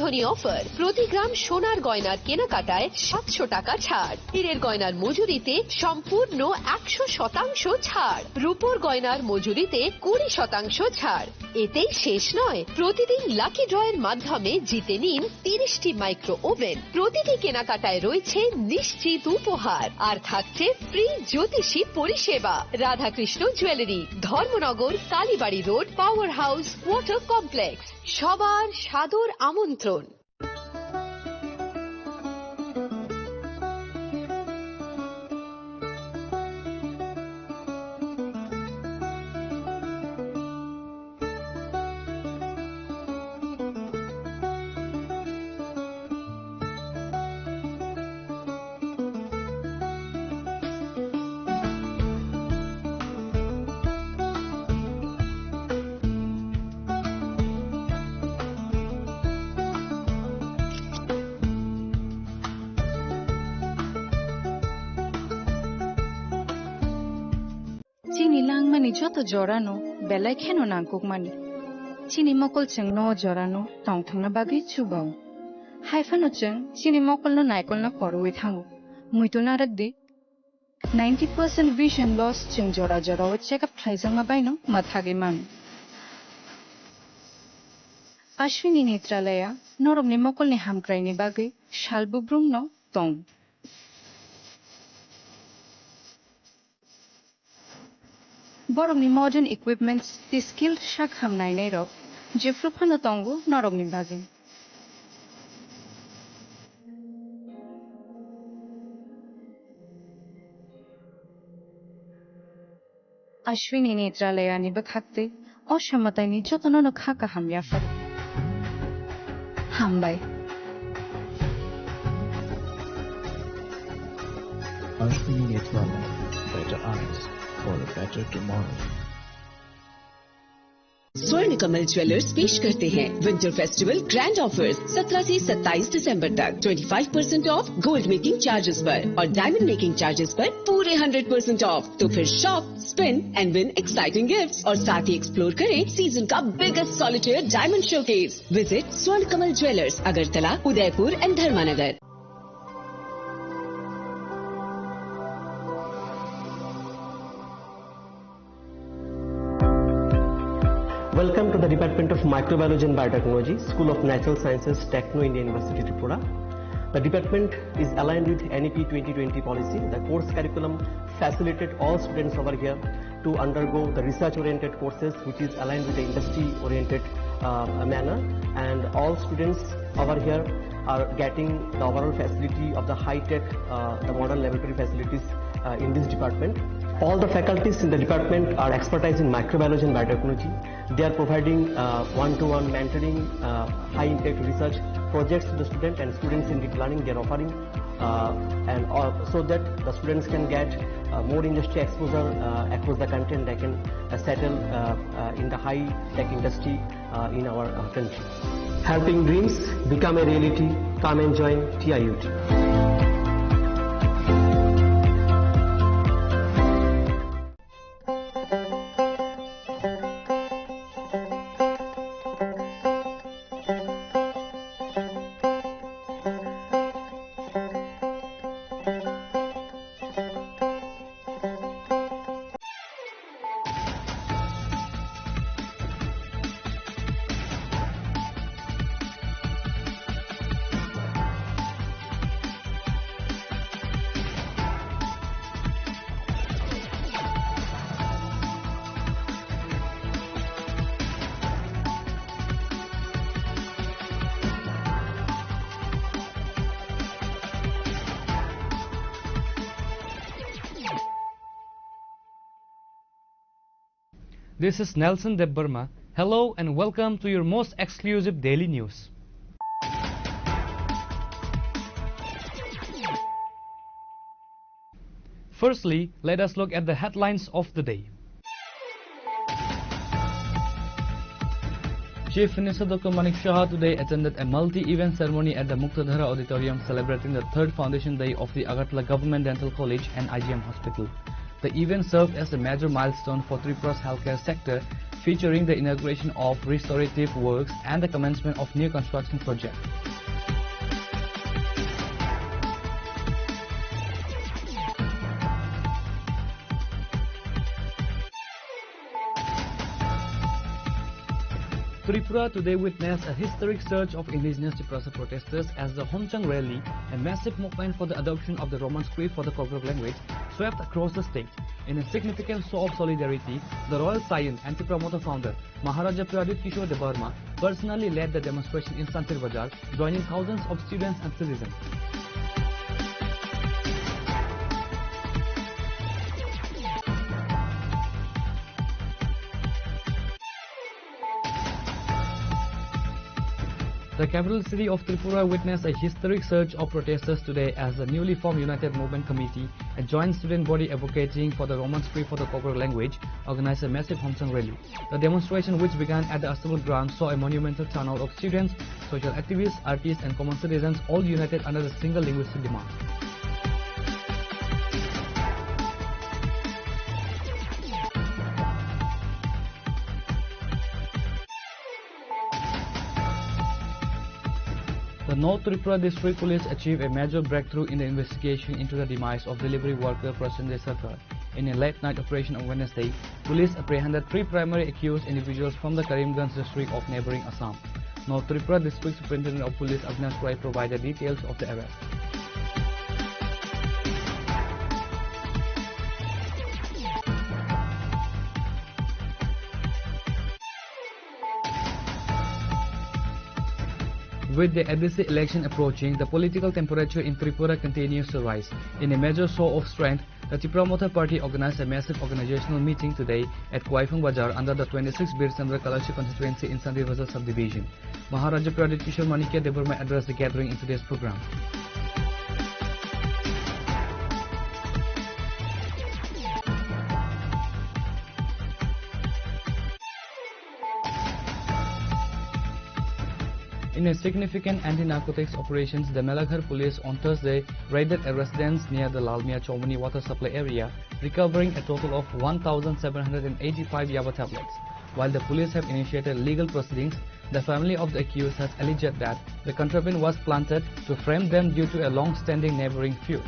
উদ্বোধনী অফার, প্রতি গ্রাম সোনার গয়নার কেনাকাটায় 700 টাকা ছাড়, হীরের গয়নার মজুরিতে সম্পূর্ণ 100% ছাড়, রূপোর গয়নার মজুরিতে 20% ছাড়। এতেই শেষ নয়, প্রতিদিন লাকি ড্রয়ের মাধ্যমে জিতে নিন 30টি মাইক্রো ওভেন। প্রতিটি কেনাকাটায় রয়েছে নিশ্চিত উপহার, আর থাকছে ফ্রি জ্যোতিষী পরিষেবা। Radhakrishna jewellery, Dharmanagar, Kalibari road, power house, water complex. সবার সাদর আমন্ত্রণ। Chini lang mani joto jorano, belai kheno nangkuk mani. Chini mokol cheng no jorano, tong thang na bagi chubao. Haifano cheng, chini mokol no naikol na korwe thango. Muito naraddi. 90% vision loss cheng jora jora o check up thaisang mabai no mathage man. Ashwini Netralaya, norom ni mokol ni hamkrai ni bagi, shalbu brum no tong. Borong ni modern equipments, the skilled shak ham nai nai rok, jefrupano tongo norong ni bagin. Ashwini Netralaya ni bakhakte, oshamatay ni jotono no khaka ham yafat. Hambay. Ashwini Netralaya, better eyes for a better tomorrow. स्वर्ण Kamal jewellers पेश करते हैं winter festival grand offers 17 से 27 दिसंबर तक 25% of gold making charges पर और diamond making charges पर पूरे 100% ऑफ। तो फिर shop, spin and win exciting gifts और साथ ही एक्सप्लोर करें सीजन का biggest solitaire diamond showcase. Visit Swarna Kamal jewellers, Agartala, Udaipur and Dharmanagar. Welcome to the Department of Microbiology and Biotechnology, School of Natural Sciences, Techno India University, Tripura. The department is aligned with NEP 2020 policy. The course curriculum facilitated all students over here to undergo the research-oriented courses, which is aligned with the industry-oriented manner. And all students over here are getting the overall facility of the high-tech, the modern laboratory facilities in this department. All the faculties in the department are expertise in microbiology and biotechnology. They are providing one-to-one mentoring, high-impact research projects to the students, and students in deep learning they are offering, so that the students can get more industry exposure across the country, and they can settle in the high-tech industry in our country. Helping dreams become a reality. Come and join TIUT. This is Nelson Debbarma. Hello and welcome to your most exclusive daily news. Firstly, let us look at the headlines of the day. Chief Minister Dr. Manik Shah today attended a multi-event ceremony at the Muktadhara Auditorium celebrating the 3rd Foundation Day of the Agartala Government Dental College and IGM Hospital. The event served as a major milestone for Tripura's healthcare sector, featuring the inauguration of restorative works and the commencement of new construction projects. Tripura today witnessed a historic surge of indigenous Tiprasa protesters as the Homchang rally, a massive movement for the adoption of the Roman script for the Kobruk language, swept across the state. In a significant show of solidarity, the Royal Scion and Tipramoto founder Maharaja Pradip Kishore Debarma personally led the demonstration in Santir Bazar, joining thousands of students and citizens. The capital city of Tripura witnessed a historic surge of protesters today as the newly formed United Movement Committee, a joint student body advocating for the Roman script for the Kobruk language, organized a massive Homchang rally. The demonstration, which began at the Astabul grounds, saw a monumental turnout of students, social activists, artists and common citizens, all united under the single linguistic demand. The North Tripura District Police achieved a major breakthrough in the investigation into the demise of delivery worker Prasenjay Sarkar. In a late-night operation on Wednesday, police apprehended 3 primary accused individuals from the Karimganj district of neighboring Assam. North Tripura District Superintendent of Police Avinash Roy provided details of the arrest. With the ADC election approaching, the political temperature in Tripura continues to rise. In a major show of strength, the Tipramoto party organized a massive organizational meeting today at Kwaifung Bazar under the 26th Bir Chandra Kalashi constituency in Santir Bazar subdivision. Maharaja Pradip Kishore Manikya Debarma addressed the gathering in today's program. In a significant anti-narcotics operations, the Melaghar police on Thursday raided a residence near the Lalmia Chomani water supply area, recovering a total of 1,785 Yaba tablets. While the police have initiated legal proceedings, the family of the accused has alleged that the contraband was planted to frame them due to a long-standing neighboring feud.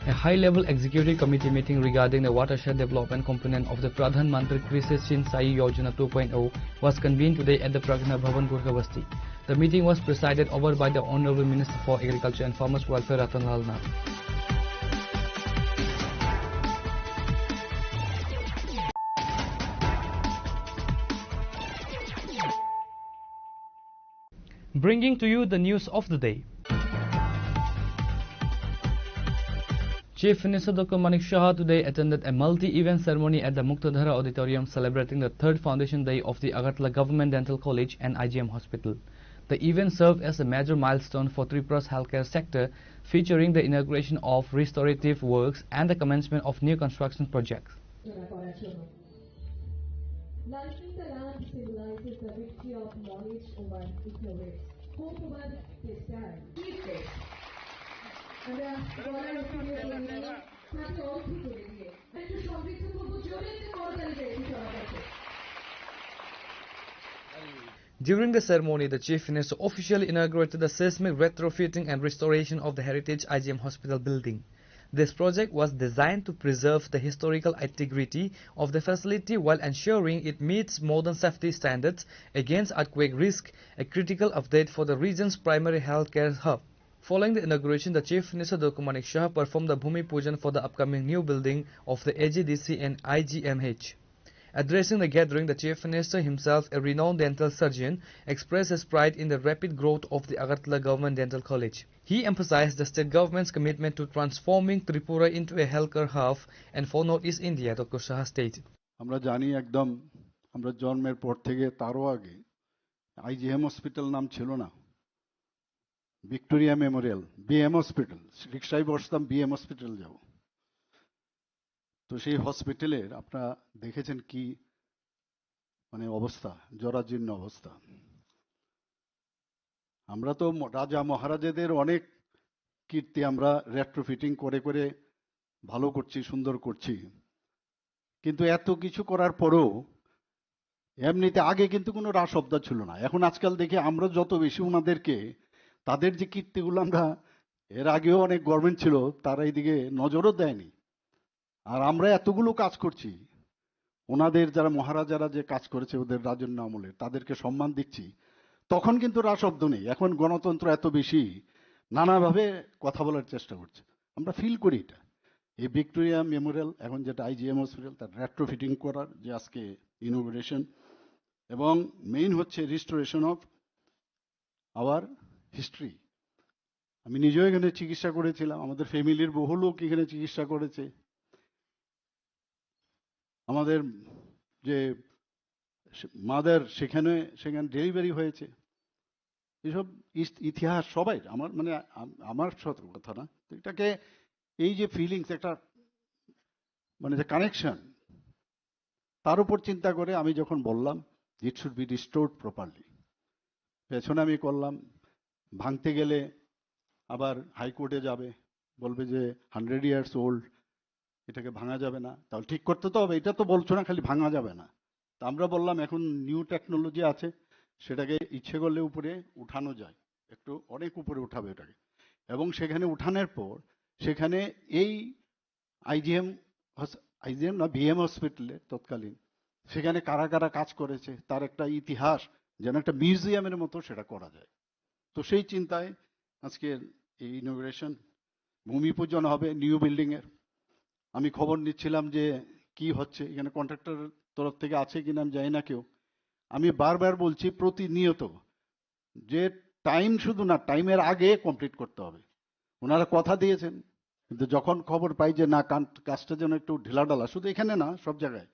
A high-level executive committee meeting regarding the watershed development component of the Pradhan Mantri Krishi Sinchay Yojana 2.0 was convened today at the Pragna Bhavan, Gurkhavasti. The meeting was presided over by the Honorable Minister for Agriculture and Farmers Welfare Ratan Lal Nath. Bringing to you the news of the day. Chief Minister Dr. Manik Shah today attended a multi-event ceremony at the Muktadhara Auditorium celebrating the 3rd Foundation Day of the Agartala Government Dental College and IGM Hospital. The event served as a major milestone for Tripura's healthcare sector, featuring the inauguration of restorative works and the commencement of new construction projects. Nurturing the land symbolizes the victory of knowledge over ignorance, hope over despair. আমরা গলার উপরে বলি তাকে অর্থ করে দিয়ে একটু সমৃদ্ধ করব জোরে করতালি দিয়ে সবার কাছে। During the ceremony, the Chief Minister officially inaugurated the seismic retrofitting and restoration of the heritage IGM Hospital building. This project was designed to preserve the historical integrity of the facility while ensuring it meets modern safety standards against earthquake risk, a critical update for the region's primary healthcare hub. Following the inauguration, the Chief Minister Dr. Manik Shah performed the Bhumi Pujan for the upcoming new building of the AGDC and IGMH. Addressing the gathering, the Chief Minister himself, a renowned dental surgeon, expressed his pride in the rapid growth of the Agartala Government Dental College. He emphasized the state government's commitment to transforming Tripura into a healthcare hub and for Northeast India, Dr. Shah stated. আমরা জানি একদম আমরা জন্মের পর থেকে তারও আগে IgM hospital নাম ছিল না, ভিক্টোরিয়া মেমোরিয়াল, বিএম হসপিটাল। রিক্সায় বসতাম বিএম হসপিটাল যাব। তো সেই হসপিটালের আপনারা দেখেছেন কি মানে অবস্থা, জরাজীর্ণ অবস্থা। আমরা তো রাজা মহারাজাদের অনেক কীর্তি আমরা রেট্রোফিটিং করে করে ভালো করছি, সুন্দর করছি, কিন্তু এত কিছু করার পরেও এমনিতে আগে কিন্তু কোনো শব্দ ছিল না। এখন আজকাল দেখি আমরা যত বেশি ওনাদেরকে, তাদের যে কীর্তিগুলো আমরা, এর আগেও অনেক গভর্নমেন্ট ছিল তারা এইদিকে নজরও দেয়নি, আর আমরা এতগুলো কাজ করছি, ওনাদের যারা মহারাজারা যে কাজ করেছে ওদের রাজন্য আমলে তাদেরকে সম্মান দিচ্ছি, তখন কিন্তু শব্দ নেই। এখন গণতন্ত্র এত বেশি, নানাভাবে কথা বলার চেষ্টা করছে, আমরা ফিল করি এটা। এই ভিক্টোরিয়া মেমোরিয়াল, এখন যেটা আইজিএম হসপিটাল, তার রেট্রোফিটিং করার যে আজকে ইনোগ্রেশন, এবং মেইন হচ্ছে রিস্টোরেশন অফ আওয়ার হিস্ট্রি। আমি নিজেও এখানে চিকিৎসা করেছিলাম, আমাদের ফ্যামিলির বহু লোক এখানে চিকিৎসা করেছে, আমাদের যে মাদার সেখানে ডেলিভারি হয়েছে, এসব ইতিহাস সবাই আমার, মানে আমার কথা না, এটাকে এই যে ফিলিংস, একটা মানে যে কানেকশন, তার উপর চিন্তা করে আমি যখন বললাম it should be restored properly, পেছনে আমি করলাম, ভাঙতে গেলে আবার হাইকোর্টে যাবে, বলবে যে 100 years ওল্ড, এটাকে ভাঙা যাবে না, তাহলে ঠিক করতে তো হবে, এটা তো বলছো না খালি ভাঙা যাবে না। তা আমরা বললাম এখন নিউ টেকনোলজি আছে, সেটাকে ইচ্ছে করলে উপরে উঠানো যায়, একটু অনেক উপরে উঠাবে এটাকে, এবং সেখানে উঠানোর পর সেখানে এই আইজিএম না বিএম হসপিটালে তৎকালীন, সেখানে কারা কারা কাজ করেছে তার একটা ইতিহাস যেন একটা মিউজিয়ামের মতো সেটা করা যায়। তো সেই চিন্তায় আজকের এই ইনোগ্রেশন, ভূমি পূজন হবে নিউ বিল্ডিং এর। আমি খবর নিচ্ছিলাম যে কি হচ্ছে এখানে, কন্ট্রাক্টর তরফ থেকে আছে কিনা আমি জানি না কেউ। আমি বারবার বলছি প্রতিনিয়ত যে টাইম শুধু না, টাইমের আগে কমপ্লিট করতে হবে। ওনারা কথা দিয়েছেন, কিন্তু যখন খবর পাই যে না কাজটা যেন একটু ঢিলাঢালা, শুধু এখানে না সব জায়গায়,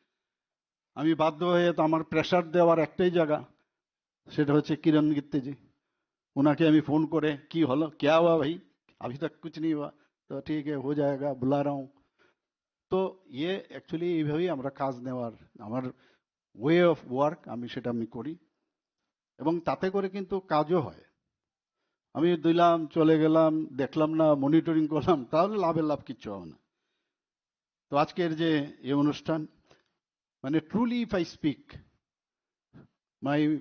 আমি বাধ্য হয়ে, তো আমার প্রেশার দেওয়ার একটাই জায়গা, সেটা হচ্ছে কিরণ গিত্তেজি। ওনাকে আমি ফোন করে কি হলো, क्या हुआ भाई, अभी तक कुछ नहीं हुआ, तो ठीक है हो जाएगा, बुला रहा हूँ। তো ইয়ে অ্যাকচুয়ালি এইভাবেই আমরা কাজ নেওয়ার, আমার ওয়ে অফ ওয়ার্ক, আমি সেটা আমি করি, এবং তাতে করে কিন্তু কাজও হয়। আমি দিলাম, চলে গেলাম, দেখলাম না, মনিটরিং করলাম, তাহলে লাভের লাভ কিচ্ছু হবে না। তো আজকের যে এই অনুষ্ঠান, মানে truly if I speak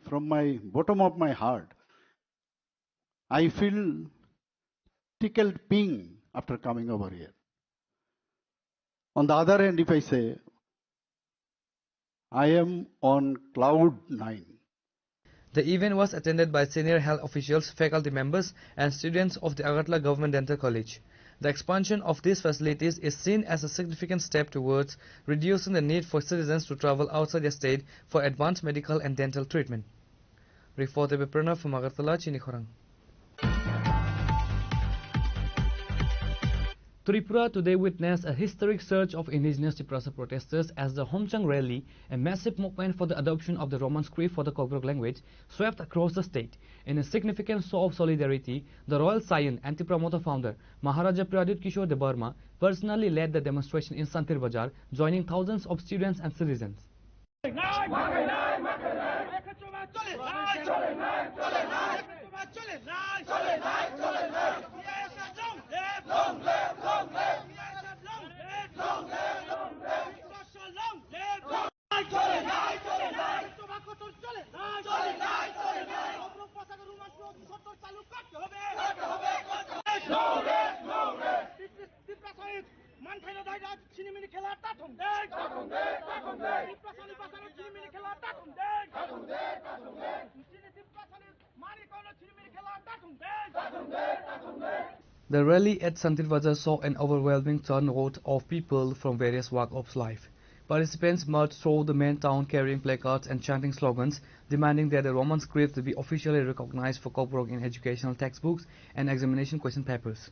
from my bottom of my heart, I feel tickled pink after coming over here. On the other hand, if I say, I am on cloud 9. The event was attended by senior health officials, faculty members, and students of the Agartala Government Dental College. The expansion of these facilities is seen as a significant step towards reducing the need for citizens to travel outside the state for advanced medical and dental treatment. Reported by Pranav from Agartala, Chinikhorang. Tripura today witnessed a historic surge of indigenous Tiprasa protesters as the Homchang Rally, a massive movement for the adoption of the Roman script for the Kobruk language, swept across the state. In a significant show of solidarity, the Royal Scion and Tripura Motor founder Maharaja Prayadut Kishore de Burma personally led the demonstration in Santir Bazar, joining thousands of students and citizens. The rally at Santir Bazar saw an overwhelming turnout of people from various walks of life. Participants marched through the main town carrying placards and chanting slogans, demanding that the Roman script be officially recognized for Kobruk in educational textbooks and examination question papers.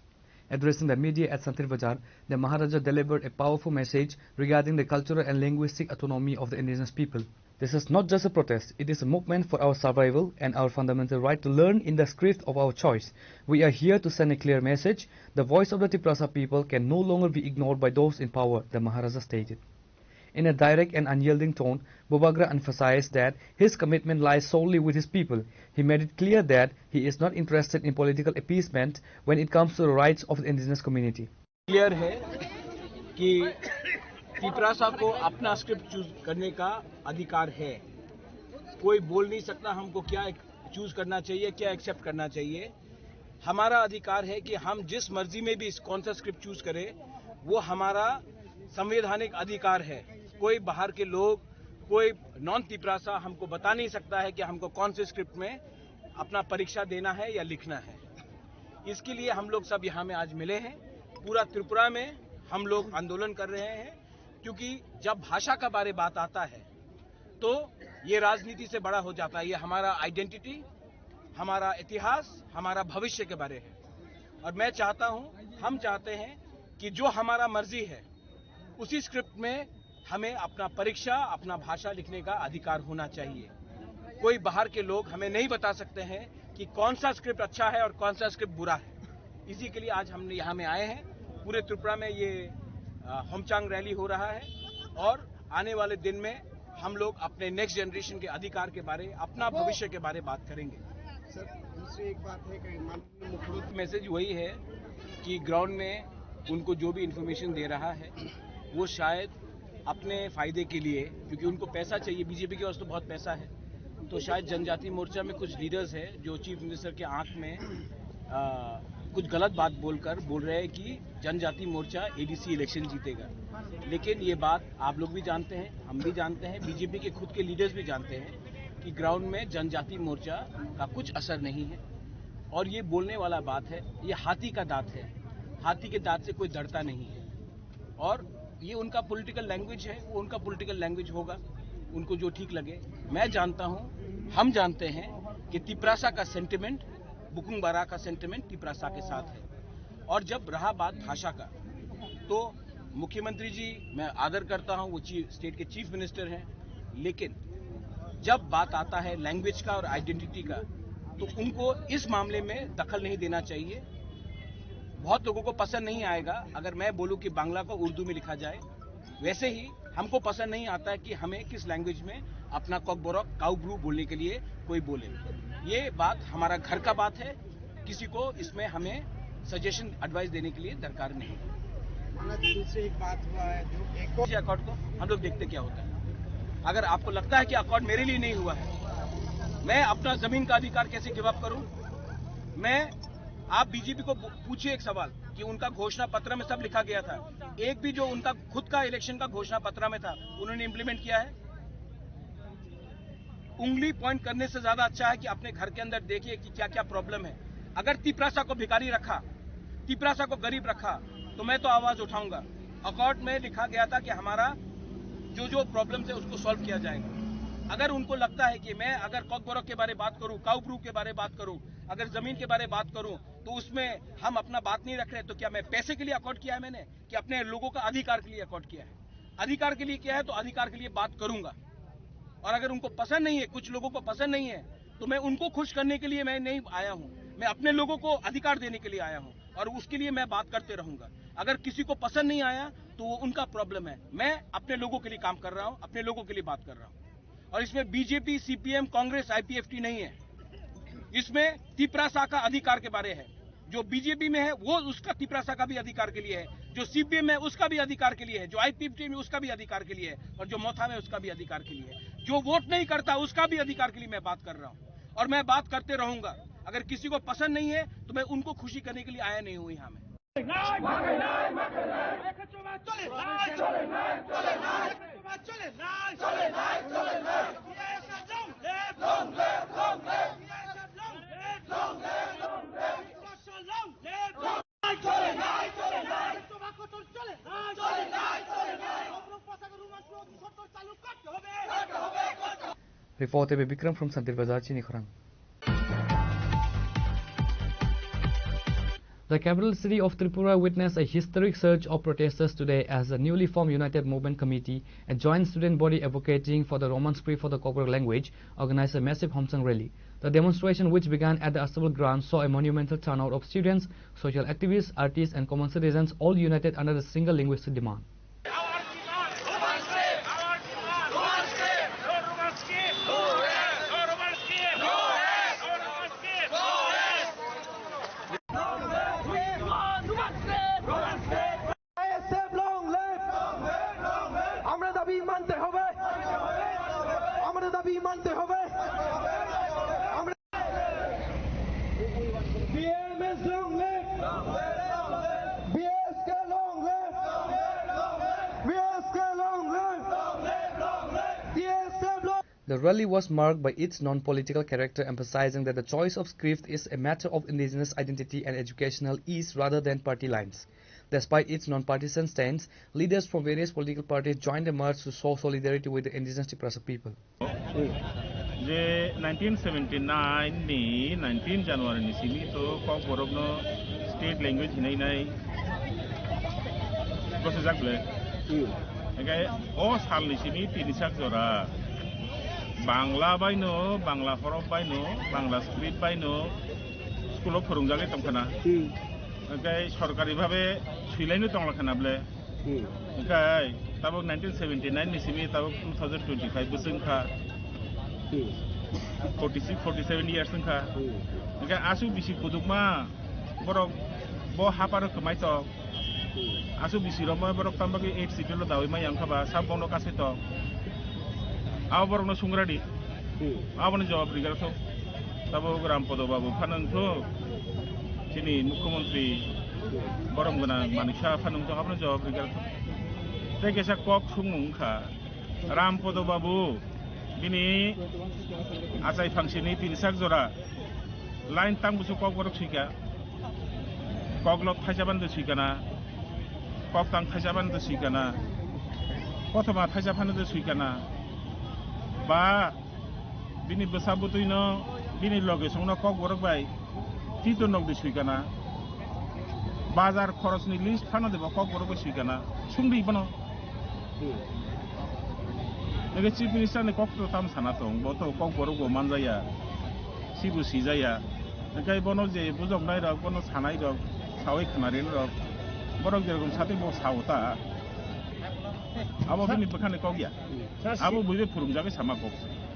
Addressing the media at Santir Bazar, the Maharaja delivered a powerful message regarding the cultural and linguistic autonomy of the indigenous people. This is not just a protest, it is a movement for our survival and our fundamental right to learn in the script of our choice. We are here to send a clear message. The voice of the Tiprasa people can no longer be ignored by those in power, the Maharaja stated. In a direct and unyielding tone, Bobagra emphasized that his commitment lies solely with his people. He made it clear that he is not interested in political appeasement when it comes to the rights of the indigenous community. Clear है कि तिपरासा को अपना script choose करने का अधिकार है. कोई बोल नहीं सकता हमको क्या चूज करना चाहिए, क्या एक्सेप्ट करना चाहिए. हमारा अधिकार है कि हम जिस मर्जी में भी कौन सा स्क्रिप्ट चूज करें, वो हमारा संवैधानिक अधिकार है. कोई बाहर के लोग, कोई नॉन तिपरासा हमको बता नहीं सकता है कि हमको कौन से स्क्रिप्ट में अपना परीक्षा देना है या लिखना है. इसके लिए हम लोग सब यहाँ में आज मिले हैं. पूरा त्रिपुरा में हम लोग आंदोलन कर रहे हैं, क्योंकि जब भाषा का बारे बात आता है तो ये राजनीति से बड़ा हो जाता है. ये हमारा आइडेंटिटी, हमारा इतिहास, हमारा भविष्य के बारे है. और मैं चाहता हूं, हम चाहते हैं कि जो हमारा मर्जी है उसी स्क्रिप्ट में हमें अपना परीक्षा, अपना भाषा लिखने का अधिकार होना चाहिए. कोई बाहर के लोग हमें नहीं बता सकते हैं कि कौन सा स्क्रिप्ट अच्छा है और कौन सा स्क्रिप्ट बुरा है. इसी के लिए आज हमने यहाँ में आए हैं. पूरे त्रिपुरा में ये होमचांग रैली हो रहा है और आने वाले दिन में हम लोग अपने नेक्स्ट जनरेशन के अधिकार के बारे, अपना भविष्य के बारे बात करेंगे. सर, दूसरी एक बात है कि माननीय मुख्यमंत्री मैसेज वही है कि ग्राउंड में उनको जो भी इंफॉर्मेशन दे रहा है वो शायद अपने फायदे के लिए, क्योंकि उनको पैसा चाहिए, बीजेपी के पास तो बहुत पैसा है, तो शायद जनजाति मोर्चा में कुछ लीडर्स है जो चीफ मिनिस्टर के आंख में कुछ गलत बात बोल रहे हैं कि जनजाति मोर्चा एडीसी इलेक्शन जीतेगा. लेकिन ये बात आप लोग भी जानते हैं, हम भी जानते हैं, बीजेपी के खुद के लीडर्स भी जानते हैं कि ग्राउंड में जनजाति मोर्चा का कुछ असर नहीं है. और ये बोलने वाला बात है, ये हाथी का दांत है. हाथी के दांत से कोई डरता नहीं है. और ये उनका पॉलिटिकल लैंग्वेज है, वो उनका पॉलिटिकल लैंग्वेज होगा, उनको जो ठीक लगे. मैं जानता हूं, हम जानते हैं कि तिपरासा का सेंटिमेंट, बुकुंग बारा का सेंटिमेंट तिपरासा के साथ है. और जब रहा बात भाषा का, तो मुख्यमंत्री जी मैं आदर करता हूं, वो स्टेट के चीफ मिनिस्टर हैं, लेकिन जब बात आता है लैंग्वेज का और आइडेंटिटी का, तो उनको इस मामले में दखल नहीं देना चाहिए. बहुत लोगों को पसंद नहीं आएगा अगर मैं बोलूं कि बांग्ला को उर्दू में लिखा जाए. वैसे ही हमको पसंद नहीं आता है कि हमें किस लैंग्वेज में अपना कॉकबोरक काउब्रू बोलने के लिए कोई बोले. ये बात हमारा घर का बात है, किसी को इसमें हमें सजेशन एडवाइस देने के लिए दरकार नहीं. दूसरी एक बात हुआ है जो अकॉर्ड को हम लोग देखते क्या होता है. अगर आपको लगता है कि अकॉर्ड मेरे लिए नहीं हुआ है, मैं अपना जमीन का अधिकार कैसे गिव अप करूं? आप बीजेपी को पूछिए एक सवाल कि उनका घोषणा पत्र में सब लिखा गया था, एक भी जो उनका खुद का इलेक्शन का घोषणा पत्र में था उन्होंने इंप्लीमेंट किया है? उंगली पॉइंट करने से ज्यादा अच्छा है कि अपने घर के अंदर देखिए कि क्या क्या प्रॉब्लम है. अगर तिपरासा को भिखारी रखा, तिपरासा को गरीब रखा, तो मैं तो आवाज उठाऊंगा. अकॉर्ड में लिखा गया था कि हमारा जो प्रॉब्लम है उसको सॉल्व किया जाएगा. अगर उनको लगता है कि मैं अगर कॉकबोरक के बारे बात करूं, काउब्रू के बारे बात करूं, अगर जमीन के बारे बात करूं, तो उसमें हम अपना बात नहीं रख रहे, तो क्या मैं पैसे के लिए अकॉर्ड किया है मैंने, कि अपने लोगों का अधिकार के लिए अकॉर्ड किया है? अधिकार के लिए किया है तो अधिकार के लिए बात करूंगा. और अगर उनको पसंद नहीं है, कुछ लोगों को पसंद नहीं है, तो मैं उनको खुश करने के लिए मैं नहीं आया हूं. मैं अपने लोगों को अधिकार देने के लिए आया हूं और उसके लिए मैं बात करते रहूंगा. अगर किसी को पसंद नहीं आया तो वो उनका प्रॉब्लम है. मैं अपने लोगों के लिए काम कर रहा हूं, अपने लोगों के लिए बात कर रहा हूं. और इसमें बीजेपी, सीपीएम, कांग्रेस, आईपीएफटी नहीं है. इसमें तिपरासा का अधिकार के बारे है. जो बीजेपी में है वो उसका तिपरासा का भी अधिकार के लिए है, जो सीपीएम में उसका भी अधिकार के लिए है, जो आईपीएफटी में उसका भी अधिकार के लिए है, और जो मोथा में उसका भी अधिकार के लिए है. जो वोट नहीं करता उसका भी अधिकार के लिए मैं बात कर रहा हूं और मैं बात करते रहूंगा. अगर किसी को पसंद नहीं है तो मैं उनको खुशी करने के लिए आया नहीं हूं यहां में. Reported by Vikram from Santil Bazar, Chinikhorang. The capital city of Tripura witnessed a historic surge of protesters today as the newly formed United Movement Committee, a joint student body advocating for the Roman script for the Kobrak language, organized a massive Homsang rally. The demonstration, which began at the Astabal grounds, saw a monumental turnout of students, social activists, artists and common citizens, all united under a single linguistic demand. The rally was marked by its non-political character, emphasizing that the choice of script is a matter of indigenous identity and educational ease rather than party lines. Despite its non-partisan stance, leaders from various political parties joined the march to show solidarity with the indigenous Tiprasa people. J 1979 ni 19 January ni sini to kok borokno state language hinai nai kosa jakble egai o sal ni sini tinisak jora bangla baino bangla horok baino bangla script baino school of phorungjage tongkhana egai sorkari bhabe suilaino tonglakhana ble egai tabok 1979 ni sini tabok 2025 busungkha 46-47 years nka nga asu bisi kudukma borok bo haparo kemai to asu bisi roma borok tambagi 8 seat lo dawi mai angkha ba sabong no kase to aw borok no sungradi abone jawab rigal to tabo gram podo babu phanang to chini mukhyamantri borom gana manisha phanang to abone jawab rigal to tekesa kok sungmung kha ram podo babu bini asai function tinisak jora line tang busu kok borok sika kok lok thajaban de sikana kok tang thajaban de sikana kothoma thajaban de sikana ba bini besabutuino bini loge songna kok borok bai tito nok de sikana bazar kharos ni list phana de kok borok sikana sungri bano Nega chief minister ne kok to tam sana tong boto kok borok go manjaya sibu sijaya negai bono je bujok nai rok bono sanai rok sawai khanarin rok borok jerokom sate bo sawta abo bini bekhane kok ya abo buide phurumjage sama kok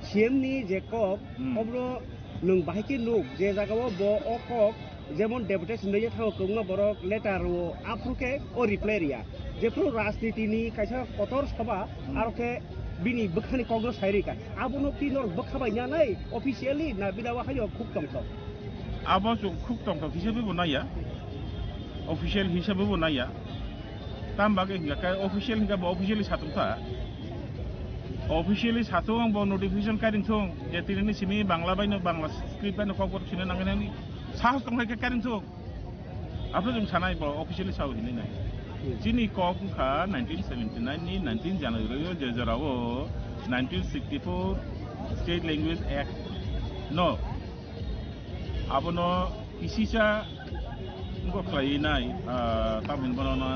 CM ni je kok obro nung bahiki nuk je jagao bo o kok যেমন deputation নিয়ে থাকো কোন বড় letter ও আফ্রুকে ও রিপ্লেরিয়া যেফ্রু রাজনীতি নি কাইছা কতর সভা আরকে বিনি বখানি কংগ্রেস সাইরিকা আবনো পিনর বখাবাই নাই অফিশিয়ালি না বিদাওয়া হাইও খুব তংস আবো খুব তংস হিসেবে বনাইয়া অফিশিয়াল হিসেবে বনাইয়া তাম বাগে হিঙ্গা অফিশিয়াল হিঙ্গা অফিশিয়ালি সাতংতা অফিশিয়ালি সাতং ব নোটিফিকেশন কারিং থং যে তিনিনি সিমি বাংলা বাইনো বাংলা স্ক্রিপ্ট বাইনো খবর সিনে নাঙ্গেনানি সাহস দंखाय কারিং থং আপনি जों সানাই ব অফিশিয়ালি সাউ হিনে নাই जिनी कक खा 1979 नि 19 January जेजराव 1964 स्टेट लैंग्वेज एक्ट नो आबनो किसिसा को खलायनाय तामिन बनना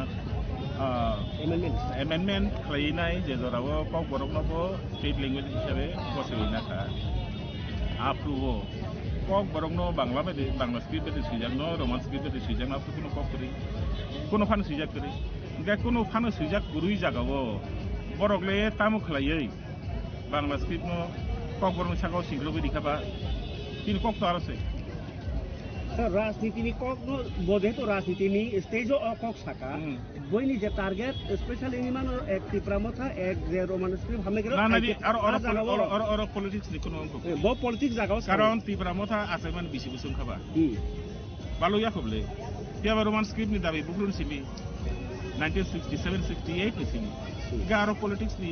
amendment खलायनाय जेजराव कक बरकनबो स्टेट लैंग्वेज हिसाबै बसैना खा आप्रुवो कक बरकनो बांग्ला बायदि बांग्ला स्क्रिप्ट बायदि सुइजाकनो रोमान स्क्रिप्ट बायदि सुइजाकनो आप्रुवनो कक करि কোনো ফানো সুইজাক করে গে কোনো ফানো সুইজাক গুরুই জাগাবো বরকলে তামু খলাयै বাংলা স্ক্রিপ্ট নো কক বরং সাগাও সিংগ্লবি দিখাবা তিনি কক তো আরছে রাজনীতি নি কক নো বদে তো রাজনীতি নি স্টেজ ও কক সাকা বইনি যে টার্গেট স্পেশালি নি মানো এক ত্রিপ্রামথা এক যে রোমান স্ক্রিপ্ট হামে গেল না না আর পলিটিক্স নি কোনো অঙ্ক বো পলিটিক্স জাগাও কারণ ত্রিপ্রামথা আসাইমান বিসি বুসুম খাবা বালু ইয়াকবলে Tiada roman script ni dapat bukan sini 1967-68 ni sini. Garo politics ni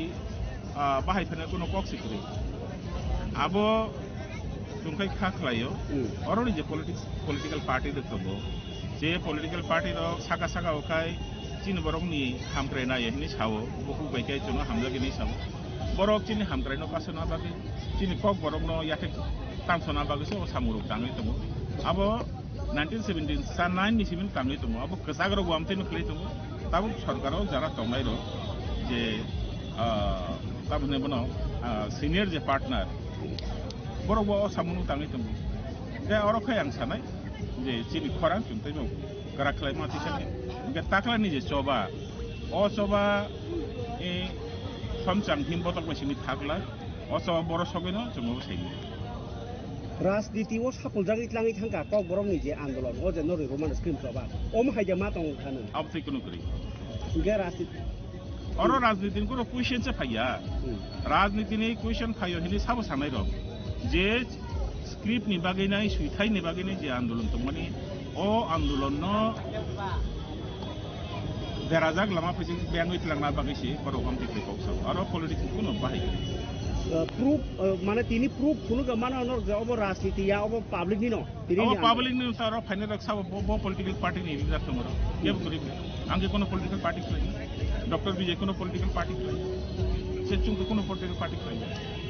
bahai fana kuno kok sikuri. Abo tungkai khak layo. Orang ni je political party dekto bo. Je political party ro saka okai cini borong ni hamkrai na ya ini sawo. Buku baiknya cuma hamzah gini sawo. Borong cini hamkrai no kasih na bagi. Cini kok borong no ya ke tangsona bagi so samuruk tangi temu. Abo 1979 ni simin tamni tumo abo kesagro guamte no kle tumo tabu sarkaro jara tomai ro je tabu ne bono senior je partner boro bo samunu tangi tumo ge oro khayang sanai je chini khorang chumte no kara khlai ma tisane ge takla ni je choba o choba e samchang him botok basini thakla o choba boro sogeno chumo saini রাজনীতি ও সকল জায়গায় লাঙি থাকা cock বরং নিজে আন্দোলন ও যে নরি Roman script সভা ওম হাইজা মা তং খানো আবতে কোনো করি গে রাজনীতি অর রাজনীতি কোনো কোয়েশ্চন সে ফাইয়া রাজনীতি নি কোয়েশ্চন ফাইयो হিনি সাব সানাই রব যে স্ক্রিপ্ট নি বাগै নাই সুইথাই নি বাগै নাই যে আন্দোলন তো মানে ও আন্দোলন ন দেরাজাক লামা ফেসিং ব্যাঙ্গই তলাংনা বাগैसि বড় কম টিকে ককসাও আর পলিটিক্স কোনো বাহাই proof mana tini proof kunu ga mana honor ga obo rasniti ya obo public ni no obo public ni taro final raksa bo political party ni leader tomorrow ye guri ange kono political party khlai doctor bi je kono political party khlai se chung kono political party khlai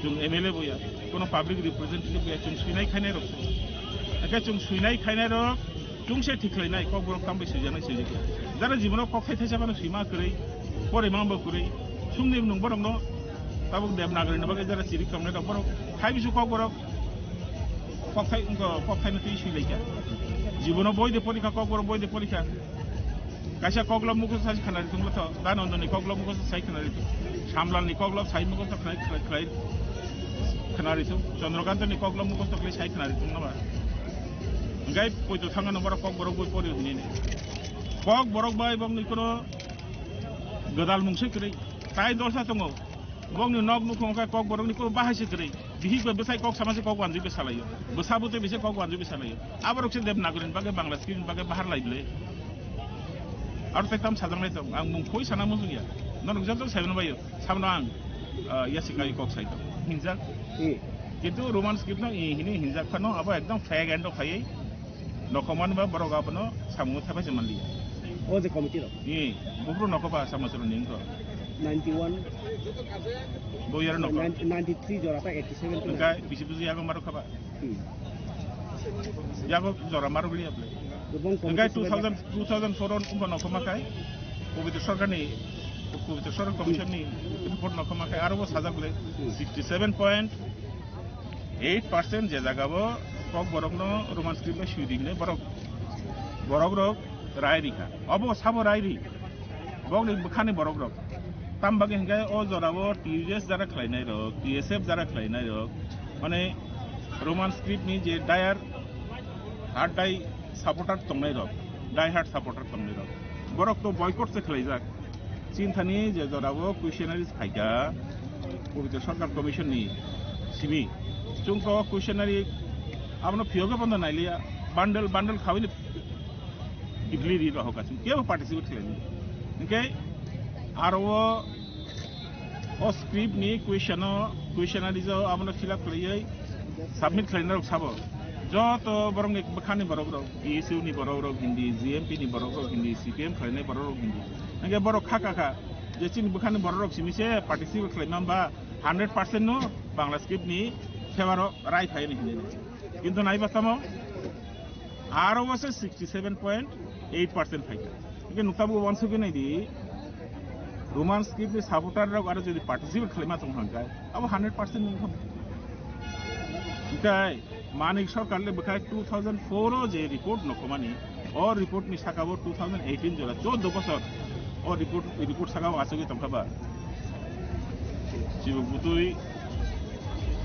chung MLA boya kono public representative boya chung suinai khainai rok aka chung suinai khainai rok chung se thiklai nai ko borok tam bisi jana se je jara jibono ko khai thaisa bana suima krai pore mamba kurai sungni nung borok no tabuk Devanagari na bagay jara sirik kamne da borok khai bisu ko borok ko khai na ti sui leika jibono boy de polika ko borok boy de polika kaisa koglo muko sai khanari tunglo to danando ni koglo muko sai khanari to samlan ni koglo sai muko to khanari to Chandrakant ni koglo muko to sai khanari tunglo ba ngai poi to thanga no borok ko borok boy pore ni ne kog borok bai bang ni kono gadal mungse kre tai dorsa tongo bong ni nog nu khong ka kok borok ni ko bahai se kre dihi ko besai kok samase kok wanju be salayo besabute bise kok wanju be salayo abarok se Devanagari bagai bangla skin bagai bahar laible ar tektam sadang le tong ang mung khoi sana mung ya non jam jam saben bayo samno ang yasikai kok sai to hinjak কিন্তু Roman script না ইহিনি হিনজাক Fanon আবা একদম ফ্যাগ and খাই নকমান বা বড় গাবনো সামু থাবাই জমানলি ও যে committee র বুবরু নকবা সামসর নিং তো 91 বইয়ার নক 93 জরাটা 87 তো গায় বিসি বুজি আগো মারো খাবা ইয়াগো জরা মারো গলি আপলে গায় 2004 উম্বা নকমা খাই পবিত্র সরকারনি পবিত্র সরকার কমিশননি রিপোর্ট নকমা খাই আরো সাজা গলে 67.8% যে জাগাবো কক বরক ন রোমান স্ক্রিপ্ট সুইদিং নে বরক রক রায় রিখা অবো সাবো রায় রি বগনি বখানি বরক রক তাম বাগে হিঙ্গাই ও জরাবো টিএস যারা খাইনাই রক টিএসএফ যারা খাইনাই রক মানে রোমান স্ক্রিপ্ট নি যে ডায়ার হার্ড ডাই সাপোর্টার তংনাই রক ডাই হার্ড সাপোর্টার তংনাই রক বরক তো বয়কট সে খাইজাক চিন্তানি যে জরাবো কুয়েশনারিজ ফাইকা পবিত্র সরকার কমিশন নি সিমি চুংকো কুয়েশনারি আপনো ফিয়োগে বন্ধ নাইলিয়া বান্ডল খাওয়াইলে ডিগ্রি রি রহ কাছে কেউ পার্টিসিপেট খাইনি ওকে আর ও স্ক্রিপ্ট নি কুয়েশনারিজ আপনো ফিল আপ খাইयै সাবমিট খাইনার সাবো যত বরং বখানি বরক রক ইএসইউ নি বরক রক হিন্দি জিএমপি নি বরক রক হিন্দি সিপিএম খাইনাই বরক রক হিন্দি ওকে বরক খাকা যে চিন বখানি বরক রক সিমিসে পার্টিসিপেট খাইনামবা 100% নো বাংলা স্ক্রিপ্ট নি ফেভারো রাই ফাইনি হিন্দি কিন্তু নাইবাতামো আরো আছে 67.8% ফাইকা কিন্তু নুতাবু ওয়ানসুকে নাই দি রোমান স্ক্রিপ্ট নি সাপোর্টার রক আর যদি পার্টিসিপেট খাইমা তং হাঙ্গাই আবো 100% নুখম তাই মানিক সরকারলে বখাই 2004 যে রিপোর্ট নকমানি ও রিপোর্ট নি সাকাবো 2018 জলা 14 বছর ও report সাকাবো আসগে তংখাবা জিবু বুতুই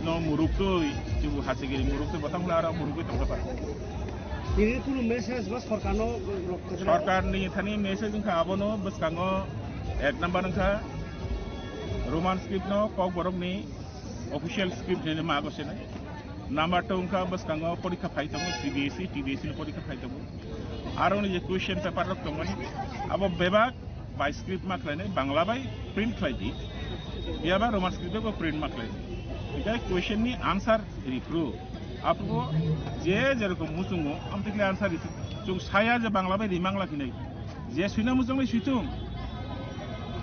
no murukoi jibu hasegiri murukoi batangla ara murukoi tangkapa ini kuno message bas sarkar ni thani message ngka abono baskango ek number ngka roman script no kok borok ni official script ni ma agose na number 2 ngka baskango porikha phaitango CBSE TBSE ni porikha phaitango aro ni je question paper rok tongani abo bebak by script ma khlaine bangla bai print khlaidi biaba roman script ko print ma khlaidi এটা question নি answer রিপ্রু আপু যে যেরকম মুসুমো আমতিকলে answer রিপ্রু চুং সায়া যে Bangla by রিমাংলা কিনাই যে সুইনা মুসুমলে সুইতুং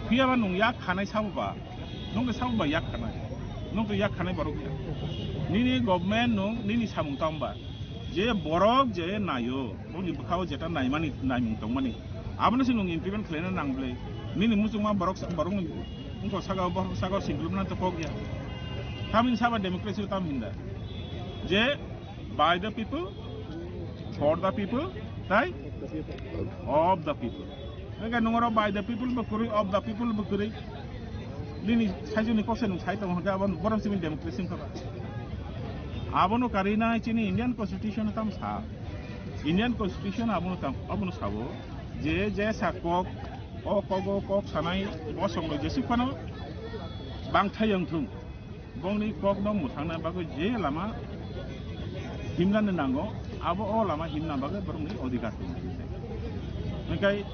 ফিয়াবা নং ইয়াক খানাই সাববা নংকে সাববা ইয়াক খানাই নংকে ইয়াক খানাই বরক নিনি গভর্নমেন্ট নং নিনি সামুং তামবা যে বরক যে নায়ো বনি বখাও যেটা নাইমানি নাইমুং তংমানি আবনসি নং ইমপ্লিমেন্ট খাইনা নাংবলে নিনি মুসুমা বরক উনকো সাগাও সিংগ্লুমনা তো পগয়া Tamin sama demokrasi taminda. Je by the people, for the people, right? Of the people. Mereka nunggu by the people berkuri, of the people berkuri. Ini saya ni kosen saya tahu mereka abang borang simin demokrasi mereka. Abang no karina ini Indian Constitution tam sah. Indian Constitution abang sabo. Je sakok, kok sanai, bosong jesi kono, bang thayang tung. bongni kok no mutangna bago je lama himna nango abo o lama himna bago borongni odikar tung mekai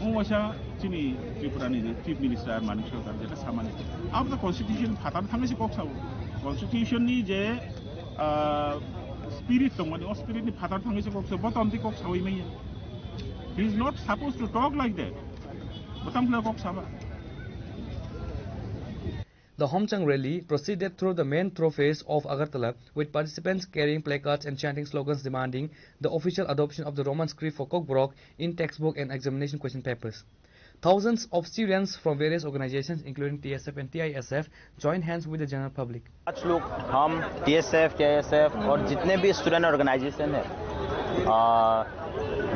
ungwasa sini Tripura ni Chief Minister Manik Sarkar jeta samani ab the constitution phatar thangi si kok sabu constitution ni je spirit tong mani o spirit ni phatar thangi si kok sabu batam ti kok sawi mai he is not supposed to talk like that batam kla kok saba. The Homchang rally proceeded through the main thoroughfares of Agartala, with participants carrying placards and chanting slogans demanding the official adoption of the Roman script for Kokborok in textbook and examination question papers. Thousands of students from various organizations, including TSF and TISF, joined hands with the general public. आज लोग हम TSF, TISF और जितने भी student organisation है,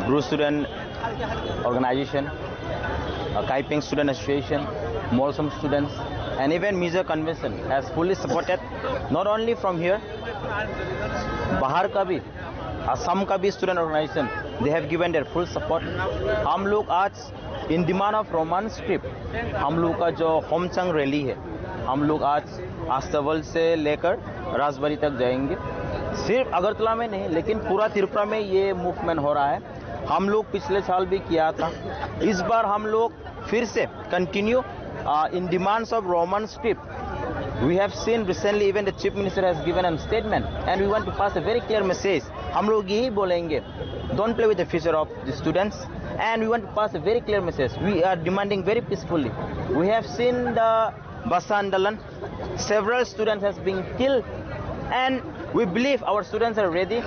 Bru student organisation, Kaipeng student association, Molsom students, and even Mizo Convention has fully supported, not only from here, Bahar का भी, Assam का भी student organization, they have given their full support. हम लोग आज in demand of Roman script, हम लोग का जो होमचंग रैली है, हम लोग आज आस्तवल से लेकर राजबाड़ी तक जाएंगे. सिर्फ अगरतला में नहीं, लेकिन पूरा त्रिपुरा में ये मूवमेंट हो रहा है. हम लोग पिछले साल भी किया था. इस बार हम लोग फिर से continue in demands of Roman script. We have seen recently even the Chief Minister has given a statement, and we want to pass a very clear message. हम लोग यही बोलेंगे, don't play with the future of the students, and we want to pass a very clear message. We are demanding very peacefully. We have seen the Basa Andalan, several students has been killed, and we believe our students are ready.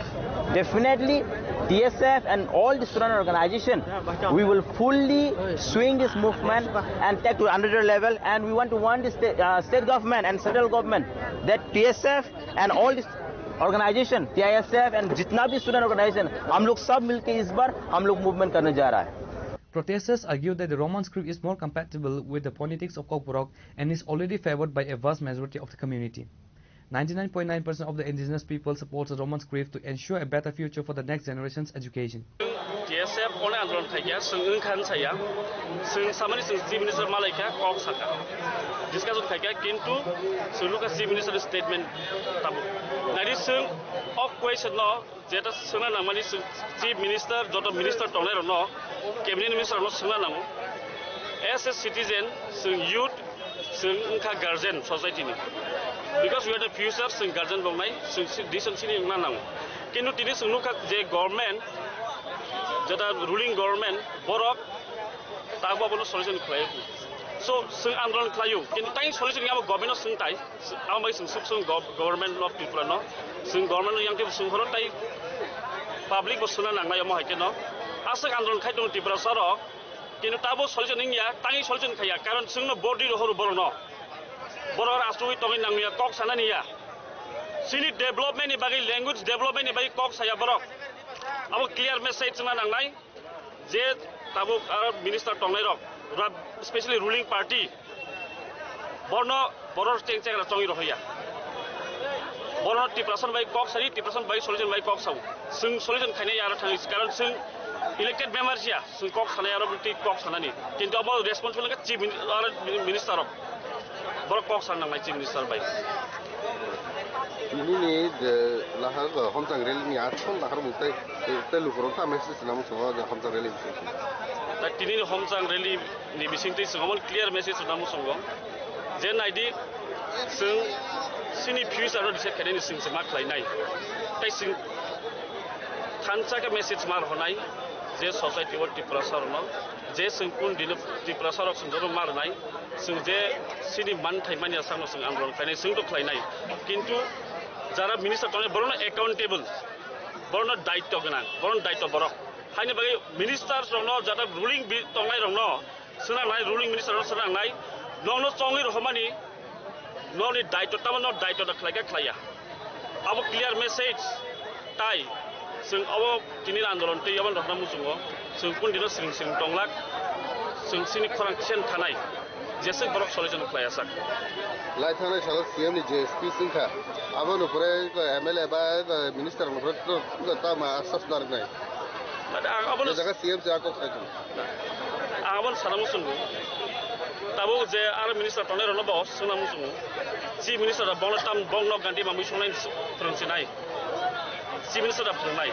Definitely TSF and all the student organization, we will fully swing this movement and take to another level, and we want to warn the state government and central government that TSF and all this organization, TISF and जितना भी student organization, हम लोग सब मिलके इस बार हम लोग movement करने जा रहा है. Protesters argued that the Roman script is more compatible with the politics of Kokborok and is already favored by a vast majority of the community. 99.9% of the indigenous people supports the Roman script to ensure a better future for the next generation's education. TSF on andron thaya sung kan saya sung samani sung Chief Minister malaika kok saka discussion thaya kintu sulu ka Chief Minister statement tabu nari sung of question no jeta sunga namani sung Chief Minister joto minister tonero no cabinet minister no sunga namu as a citizen sung youth sung ka guardian society ni because we are the future sung guardian bongnai sung decent sini nanang kintu tini sung ka je government jeta ruling government borok tagwa bono solution khlai so sung andron khlayu kintu tai solution ngam government sung tai amai sung sung government of Tripura no sung government yang te sung horo tai public bo suna nangnai mo haike no asak andron khai dong Tripura sarok kintu tabo solution ngia tai solution khaya karon sung no body ro horo boro no boro astui tongi nangya kok sana nia sini development ni bagi language development ni bagi kok saya borok abo clear message na nangnai je tabo minister tongnai rok especially ruling party borno boror cheng cheng ra tongi rohya borno depression bai kok sari depression bai solution bai kok sau sung solution khaine yara thangi karon sung elected members ya sung kok sana yara bulti kok sana ni kintu abo responsible ka chief minister rok borok kok sana nangnai chief minister bai ini ni lahar ke homchang rally ni atson lahar mutai telu korota message namu semua ke homchang rally. Tak tini homchang rally ni bising tu semua clear message namu semua. Jen ID sing sini future ada di sekitar ini sing semak lain nai. Tai sing kanca ke message mar honai je society or di prasar no je sing pun di prasar ok sing jero mar nai sing je sini man thai mania sang sing andron kai sing to klai nai kintu jara minister tone borono accountable borono daitto gana borono daitto borok haine bagi minister rongno jara ruling tongai rongno suna nai ruling minister suna nai nongno chongi rohmani noni daitto tamano daitto da khlaiga khlaiya abo clear message tai sing abo kini andolon te yaban rokna musungo sing pun dino sing tonglak sing sini khorang chen thanai jese borok solution khlaiya sak lai thana sala CM ni JSP singkha abo no pore MLA ba minister no pore to ta ma asas dar nai abo no jaga CM se ako khai abon sanamu sungu tabo je ar minister tonero no boss sunamu sungu chief minister da bongno tam bongno ganti ma musunai prunsinai chief minister da prunai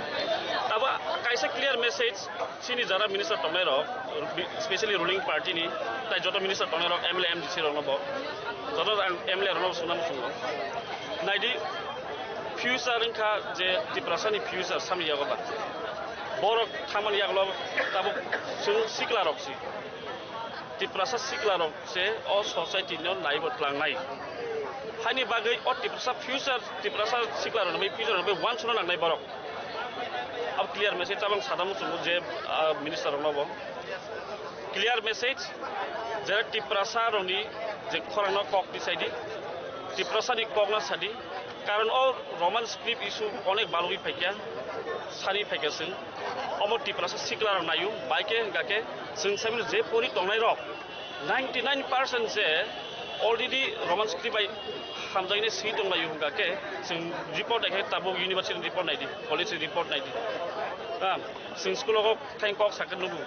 tabo kaisa clear message sini jara minister tongnai rok especially ruling party ni tai joto minister tongnai rok MLA MDC rok no bo joto MLA rok no sunam sungo naidi future ringka je Tripura ni future sami yago ba borok thamani yaglo tabo sung sikla rok si Tripura sikla rok se o society no naibo tlangnai hani bagai o Tripura future Tripura sikla rok no future no one suno nangnai borok अब clear message अब सादाम सुंगु जे minister रंगबो clear message जे टिप्रासा रंगनि जे खरांनो कक दिसाइदि टिप्रासा नि ककना सादि कारण अ Roman script issue अनेक बालुइ फाइकिया सारि फाइकासिन अमो टिप्रासा सिकला नायु बाइके गाके जों साबिन जे परि तंनाय रक 99% जे already roman script by hamjaine si tong la yung gake sing report ake tabo university report naidi college report naidi sing school ko thain kok sakan nubu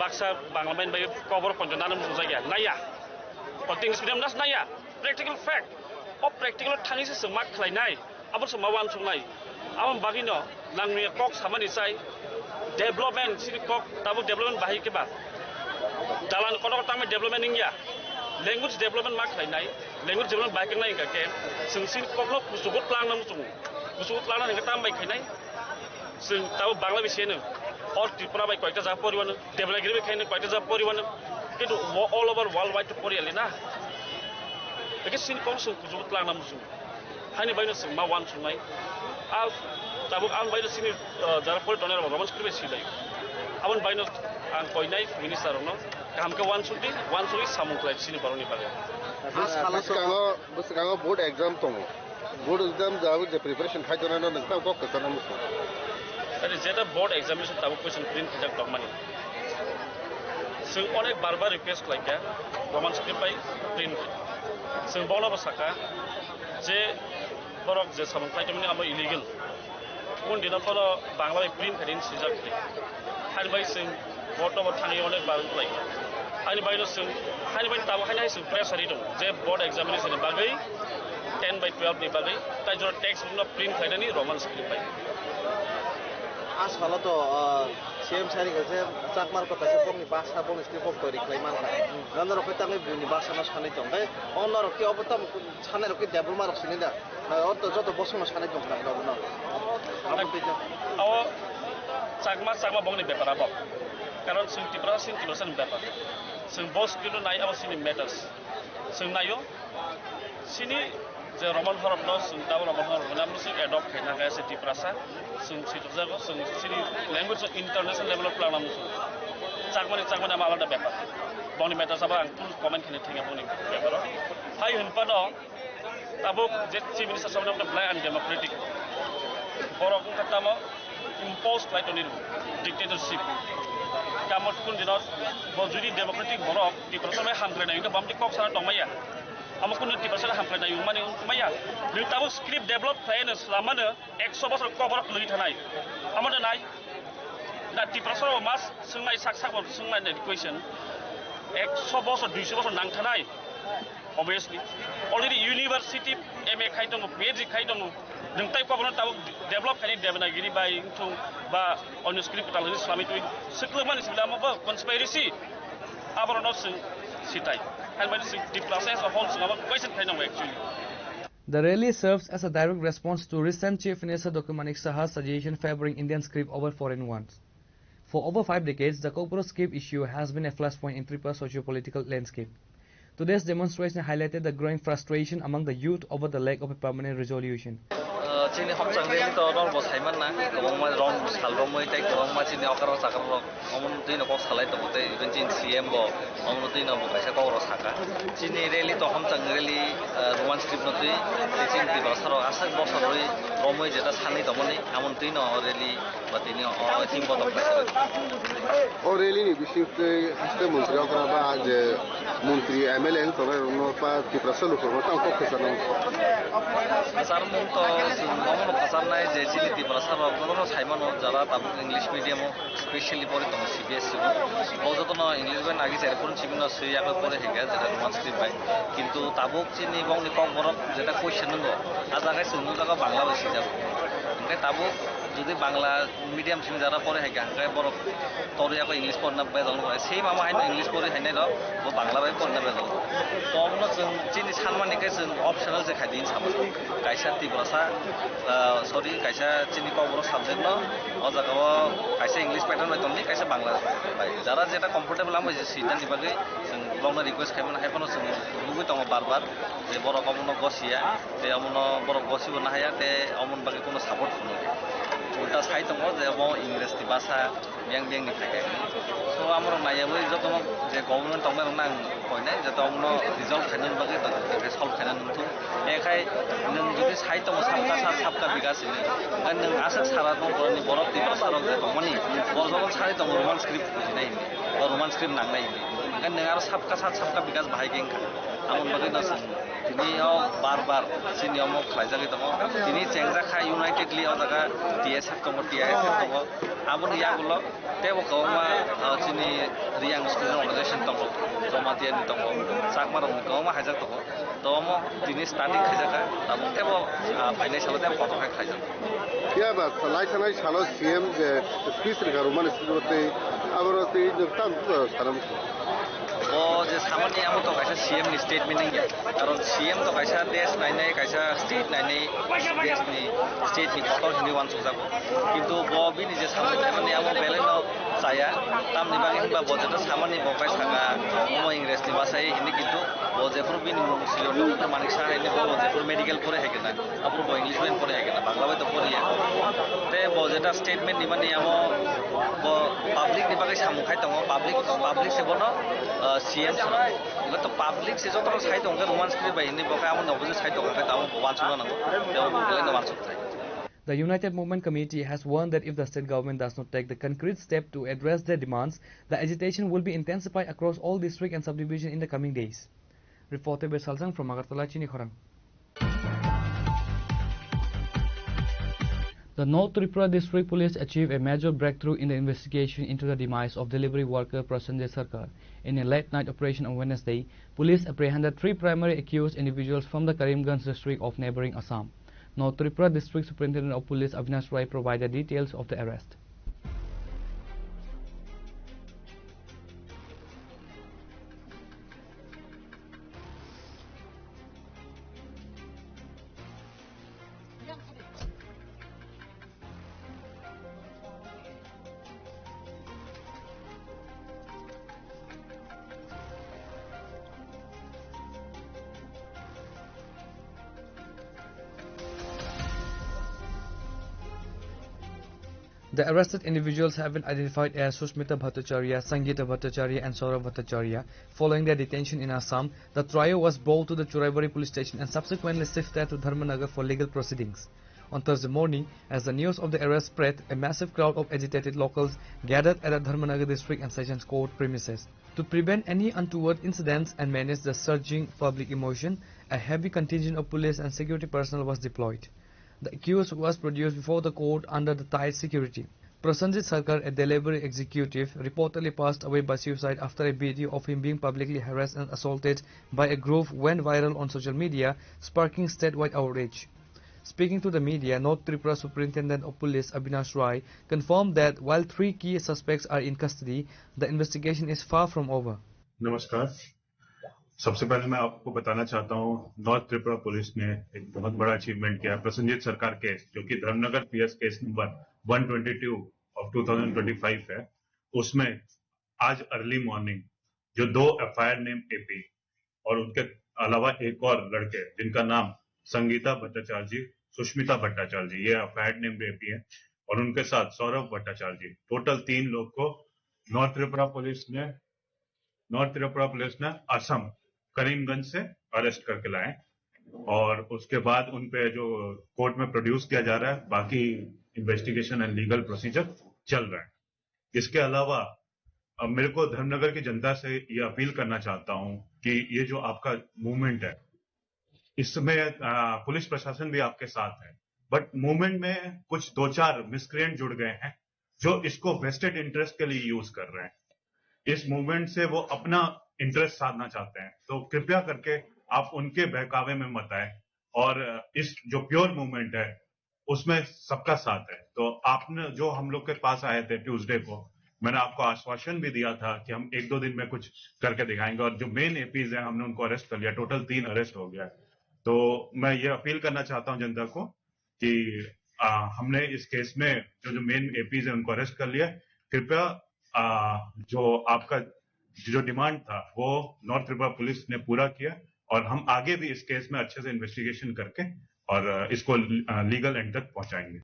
baksa banglamen by cover konjana nam jaya naya poting medium nas naya practical fact of practical thani se semak khlainai abor samawan sungnai amam bagino nangni kok samani sai development si kok tabo development bahi ke ba dalan kono tame development ingya language development mark lainai language development baik nai ka ke singsin koklo kusugut lang nam sungu kusugut lang nang tam bai khainai sing tau bangla bisene or Tripura bai koita ja poriwan develop gri bai khainai koita ja poriwan kintu all over world wide poriali na ke sin kok sung kusugut lang nam sungu hani bai no sing ma wan sungai a tabu an bai no sini jara pori toner roman script silai abon bai no ang koinai minister no काम के one सुटी सामुक्लाय सिनि बारनि बागे बुसकांगो board exam दङ board exam जाबो जे प्रिपरेशन खायदोना नोंथां को कसाना मुसु अरे जेटा बोर्ड एग्जामिनेशन ताबो क्वेश्चन प्रिंट खिजाक दंमानि जों अनेक बार रिक्वेस्ट लायका रोमान स्क्रिप्ट बाय प्रिंट जों बावलाबो साका जे बरक जे सामुक्लाय तमनि आमो इलीगल उन दिनाव फलो बांग्ला प्रिंट खादिन सिजाक हानि बाय जों बर्तमान थाङै अनेक बार लाय हानि बायनो जों हानि बाय ताबो हानि जों प्रेसारि दं जे बोर्ड एग्जामिनेशन बागै 10/12 नि बागै ताइ जरा टेक्स्ट बुक प्रिंट खायनानि रोमान स्क्रिप्ट बाय आसफाला तो सीएम सारि गसे चाकमार को तासे बंनि भाषा बंनि स्क्रिप्ट बक तरि खायमान नन रखै ताङै बुनि भाषा न सानै दं बै अन रखि अबतम सानै रखि डेभलप मार सिनि दा अत जत बसनो सानै दं ना दं अ चाकमा बंनि बेपारा बक कारण जों Tripura सिन बेपार जों बस किलो नाय अब सिनि मेटार्स जों नायो सिनि जे रोमान हरफ न जों दाबो रोमान हरफ नाम जों एडप्ट खायना गासे Tripura जों सिटजागो जों सिनि ल्याङ्ग्वेज इन्टरनेशनल लेभेलाव प्लानाम जों चाकमानि आलादा बेपार बंनि मेटार्स अब आं फुल कमेन्ट खाने थेङा बंनि बेपार हाय होनपानो ताबो जे चिफ मिनिस्टार सामने ब्लाइ एन्ड डेमोक्रेटिक बरक कतामो इम्पोज लाइटनि डिक्टेटरशिप कामत कुन दिनत जुदि डेमोक्रेटिक बरक Tripura हामख्लायनाय तो बामति कक साना दंमाया आम कुन Tripura हामख्लायनाय माने माया नों ताबो स्क्रिप्ट डेभलप खायनो लामानो 100 बोसोर कबर लुइ थानाय आमनो नाय ना Tripura मास सोंनाय साकसाक सोंनाय क्वेश्चन 100 बोसोर 200 बोसोर नांथानाय obviously already university MA खाय दङ PhD खाय दङ नों ताइ कबरनो ताबो डेभलप खायनि देबनागिरि बाय थुं बा अन स्क्रिप्ट तालनि इस्लामिक तुइ सिक्लमानि सिलामबो कन्सपायरेसी आबरनो जों सिटाय हालबादि जों Tripura as a whole जों क्वेश्चन खायनांगौ actually The rally serves as a direct response to recent Chief Minister Dr. Manik Saha's suggestion favoring Indian script over foreign ones. For over 5 decades, the Kokboro script issue has been a flashpoint in Tripura's socio-political landscape. Today's demonstration highlighted the growing frustration among the youth over the lack of a permanent resolution. Chini hamchang reli to dor bo saiman na kobong ma rom salrom moi tai kobong ma chini okar sakar ro omun tin ko salai to bote even chin CM bo omun tin bo kaisa ko ro saka chini reli to hamchang reli roman script no ti chin ti ba saro asak bo saroi romoi jeta sani to moni amon tin reli ba tin o tin bo to o reli ni bishite histe mantri okra ba je mantri MLA to no pa Tripura solo ko ta ko khasana sar mon to মমন ভাষার নাই যে চিনি Tripura কোনো Simon যারা তাবুক English medium specially পড়ে তো CBSE বজতন English by নাগিছে এরপর চিবিন সই আগে পড়ে হেগে যেটা রোমান স্ক্রিপ্ট বাই কিন্তু তাবুক চিনি বংনি কম বরফ যেটা কোয়েশ্চেন নঙ্গ আজ আগে সুন্দর জায়গা বাংলা বেশি যাব ওখানে তাবুক যদি বাংলা মিডিয়াম সিং যারা পড়ে হাইকে হাঁকে বড় তরিয়াকে ইংলিশ পড়না বেদল করে সেই মামা হাইনো ইংলিশ পড়ে হাইনাই র ও বাংলা বাই পড়না বেদল তো অমন जों চিনি সানমানিকে जों অপশনাল যে খাইদিন সামনে কাইসা তিব্রাসা সরি কাইসা চিনি কবর সাবজেক্ট ন ও জায়গাও কাইসা ইংলিশ প্যাটার্ন হয় তমনি কাইসা বাংলা বাই যারা যেটা কমফোর্টেবল আমি যে সিটা নিবাগে जों লংনা রিকোয়েস্ট খাইমন হাইফানো जों লুগুই দङ বারবার যে বড় কমন গসিয়া তে অমন বড় গসিবো না হায়া তে অমন বাকি কোনো সাপোর্ট কোনো उल्टा साइड दङ जे म इंग्लिश नि भाषा ब्यां ब्यां नि थाके सो हाम्रो नायाबो जत म जे गभर्नमेन्ट दङ नां होइन जे त अमनो रिजल्ट खाइनन बगे त सल्भ खाइनन थु एखाय नों जुदि साइड दङ साबका विकास नि नों आसा सारा दङ नि बरफ दि सारा जे दङनि बरजगन साइड दङ रोमान स्क्रिप्ट बुझिनाय नि रोमान स्क्रिप्ट नांनाय नि ओंखाय नों आरो साबका विकास बाहायगें आमन बगे नस दिनैयाव बार सिनियाव म खाइजागे दङ दिनै चेंजाखा युनाइटेडलि अ जागा DSF दङ TISF दङ आबन यागुल तेबो कौमा चिनि रियां स्टुडेन्ट अर्गानाइजेसन दङ जमातियानि दङ साकमारं कौमा हाइजाग दङ तो म दिनै स्टार्टिं खाइजागा ताबो तेबो फाइनान्सियल तेबो कत खाइजाग क्या बात लाइसनाय सालो सीएम जे स्पीच रिगा रोमान स्क्रिप्टते आबरते नोंथां साराम ओ जे सामान्य आम तो कैसा सीएम नि स्टेटमेंट नहीं कारण सीएम तो कैसा देश नायनाय कैसा स्टेट नायनाय देश नि स्टेट नि कतर हिंदी वान सुजाको किंतु बो बि नि जे सामान्य माने आम बेलेनो साया ताम नि बागे बा बजेट सामान्य बकाय सागा म इंग्लिश नि भाषा हिंदी किंतु बो जेफोर बि नि सिलो डॉक्टर मानिक साहा नि बो जेफोर मेडिकल परे हेगेना अपुर बो इंग्लिश में परे हेगेना बांग्ला बाय तो परिया ते बजेट स्टेटमेंट नि माने आम बो पब्लिक नि बागे सामुखाय दङ पब्लिक से बनो CM itu public sesuatu orang saya dong kan roman script ini pokoknya amun dong saya dong kan tahu bawan sudah nang, dia boleh bawan sudah. The United Movement Committee has warned that if the state government does not take the concrete step to address their demands, the agitation will be intensified across all districts and subdivisions in the coming days. Reporter Besalsang from Agartala, Chini Khorang. The North Tripura District Police achieved a major breakthrough in the investigation into the demise of delivery worker Prasenjit Sarkar. In a late-night operation on Wednesday, police apprehended 3 primary accused individuals from the Karimganj district of neighboring Assam. North Tripura District Superintendent of Police Avinash Rai provided details of the arrest. The arrested individuals have been identified as Sushmita Bhattacharya, Sangeeta Bhattacharya and Saurabh Bhattacharya. Following their detention in Assam, the trio was brought to the Churaibari police station and subsequently shifted to Dharmanagar for legal proceedings. On Thursday morning, as the news of the arrest spread, a massive crowd of agitated locals gathered at the Dharmanagar District and Sessions Court premises. To prevent any untoward incidents and manage the surging public emotion, a heavy contingent of police and security personnel was deployed. The accused was produced before the court under the tight security. Prasenjit Sarkar, a delivery executive, reportedly passed away by suicide after a video of him being publicly harassed and assaulted by a group went viral on social media, sparking statewide outrage. Speaking to the media, North Tripura Superintendent of Police Avinash Rai confirmed that while 3 key suspects are in custody, the investigation is far from over. नमस्कार, सबसे पहले मैं आपको बताना चाहता हूं north Tripura police ने एक बहुत बड़ा अचीवमेंट किया। प्रसन्नजीत सरकार केस जो कि Dharmanagar PS case number 122 of 2025 है, उसमें आज अर्ली मॉर्निंग जो 2 FIR नेम AP और उनके अलावा एक और लड़के जिनका नाम संगीता भट्टाचार्य जी, सुष्मिता भट्टाचार्य जी, ये FIR नेम AP है, और उनके साथ सौरभ भट्टाचार्य जी, टोटल 3 लोग को नॉर्थ त्रिपुरा पुलिस ने असम करीमगंज से अरेस्ट करके लाए और उसके बाद उन पे जो कोर्ट में प्रोड्यूस किया जा रहा है, बाकी इन्वेस्टिगेशन एंड लीगल प्रोसीजर चल रहा है। इसके अलावा मेरे को धर्मनगर की जनता से ये अपील करना चाहता हूं कि ये जो आपका मूवमेंट है, इसमें पुलिस प्रशासन भी आपके साथ है, बट मूवमेंट में कुछ 2-4 मिसक्रिएंट जुड़ गए हैं जो इसको वेस्टेड इंटरेस्ट के लिए यूज कर रहे हैं। इस मूवमेंट से वो अपना इंटरेस्ट साधना चाहते हैं, तो कृपया करके आप उनके बहकावे में मत आए और इस जो प्योर मूवमेंट है उसमें सबका साथ है। तो आपने जो हम लोग के पास आए थे ट्यूसडे को, मैंने आपको आश्वासन भी दिया था कि हम 1-2 दिन में कुछ करके दिखाएंगे, और जो मेन एपीज हैं हमने उनको अरेस्ट कर लिया। टोटल 3 अरेस्ट हो गया है। तो मैं ये अपील करना चाहता हूं जनता को कि हमने इस केस में जो मेन एपीज है उनको अरेस्ट कर लिया। कृपया जो आपका जो डिमांड था वो नॉर्थ त्रिपुरा पुलिस ने पूरा किया, और हम आगे भी इस केस में अच्छे से इन्वेस्टिगेशन करके और इसको लीगल एंड तक पहुंचाएंगे।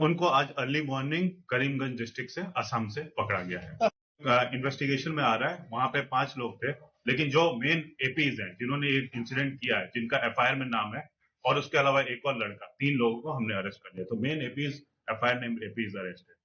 उनको आज अर्ली मॉर्निंग करीमगंज डिस्ट्रिक्ट से, असम से पकड़ा गया है। इन्वेस्टिगेशन में आ रहा है, वहां पे 5 लोग थे, लेकिन जो मेन एपीज हैं जिन्होंने एक इंसिडेंट किया है, जिनका एफआईआर में नाम है, और उसके अलावा एक और लड़का, 3 लोगों को हमने अरेस्ट कर लिया। तो main APs, FIR name APs arrest है।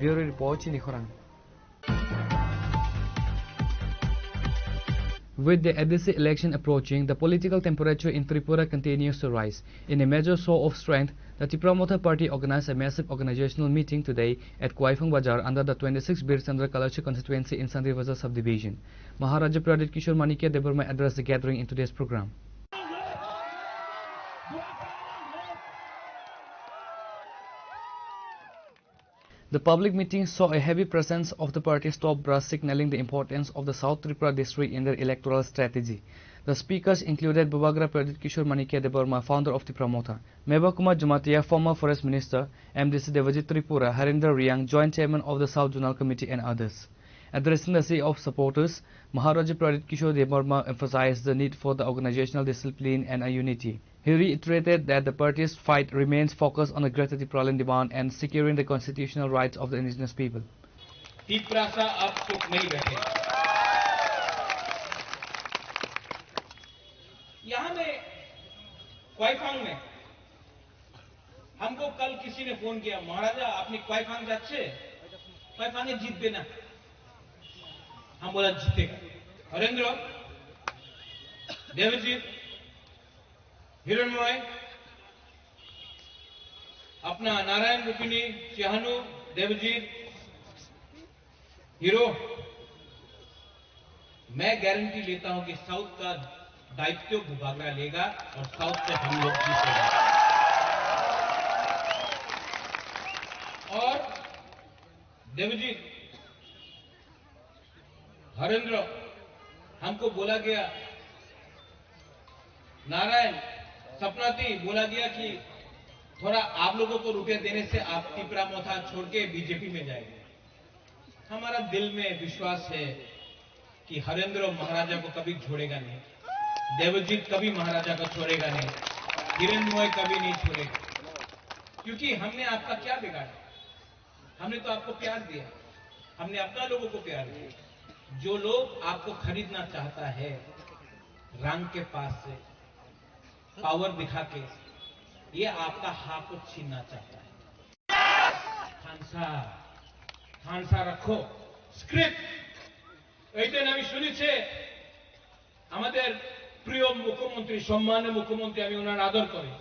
Bureau Report Chinikhorang. With the ADC election approaching, the political temperature in Tripura continues to rise. In a major show of strength, the Tripura Motha Party organized a massive organizational meeting today at Kwaifang Bazaar under the 26 Bir Chandra Kalachi constituency in Sandri Bazaar subdivision. Maharaja Pradip Kishore Manikya Debarma addressed the gathering in today's program. The public meeting saw a heavy presence of the party's top brass, signaling the importance of the South Tripura district in their electoral strategy. The speakers included Bubagra Pradip Kishore Manikya Debarma, founder of Tripura Motha, Meba Kumar Jumatia, former forest minister, MDC Devajit Tripura, Harinder Riang, joint chairman of the South Zonal Committee, and others. Addressing the sea of supporters, Maharaja Pradip Kishore Debarma emphasized the need for the organizational discipline and a unity. He reiterated that the party's fight remains focused on the Greater Tripuran demand and securing the constitutional rights of the indigenous people. Tripura सा अब चुप नहीं बैठे। यहाँ में क्वाइफांग में हमको कल किसी ने फोन किया, महाराजा आपने क्वाइफांग जाच्छे, क्वाइफांगे जीत ना। हम बोला जीतेगा। हरेंद्र, देवजीत, हिरणमय, अपना नारायण रुपिनी, चिहानु, देवजीत, हीरो, मैं गारंटी लेता हूं कि साउथ का दायित्व बुबागरा लेगा और साउथ से हम लोग जीतेंगे। और देवजीत, हरेंद्र, हमको बोला गया, नारायण, सपनाती बोला गया कि थोड़ा आप लोगों को रुपया देने से आप त्रिपुरा मोथा छोड़ के बीजेपी में जाएंगे। हमारा दिल में विश्वास है कि हरेंद्र महाराजा को कभी छोड़ेगा नहीं, देवजीत कभी महाराजा को छोड़ेगा नहीं, हिरणमय कभी नहीं छोड़ेगा, क्योंकि हमने आपका क्या बिगाड़ा? हमने तो आपको प्यार दिया, हमने अपना लोगों को प्यार दिया। जो लोग आपको खरीदना चाहता है रंग के पास से, पावर दिखा के, ये आपका हाथ को छीनना चाहता है। खानसा रखो स्क्रिप्ट এইটা আমি শুনেছি আমাদের প্রিয় মুখ্যমন্ত্রী, সম্মানীয় মুখ্যমন্ত্রী, আমি ওনার আদর করি,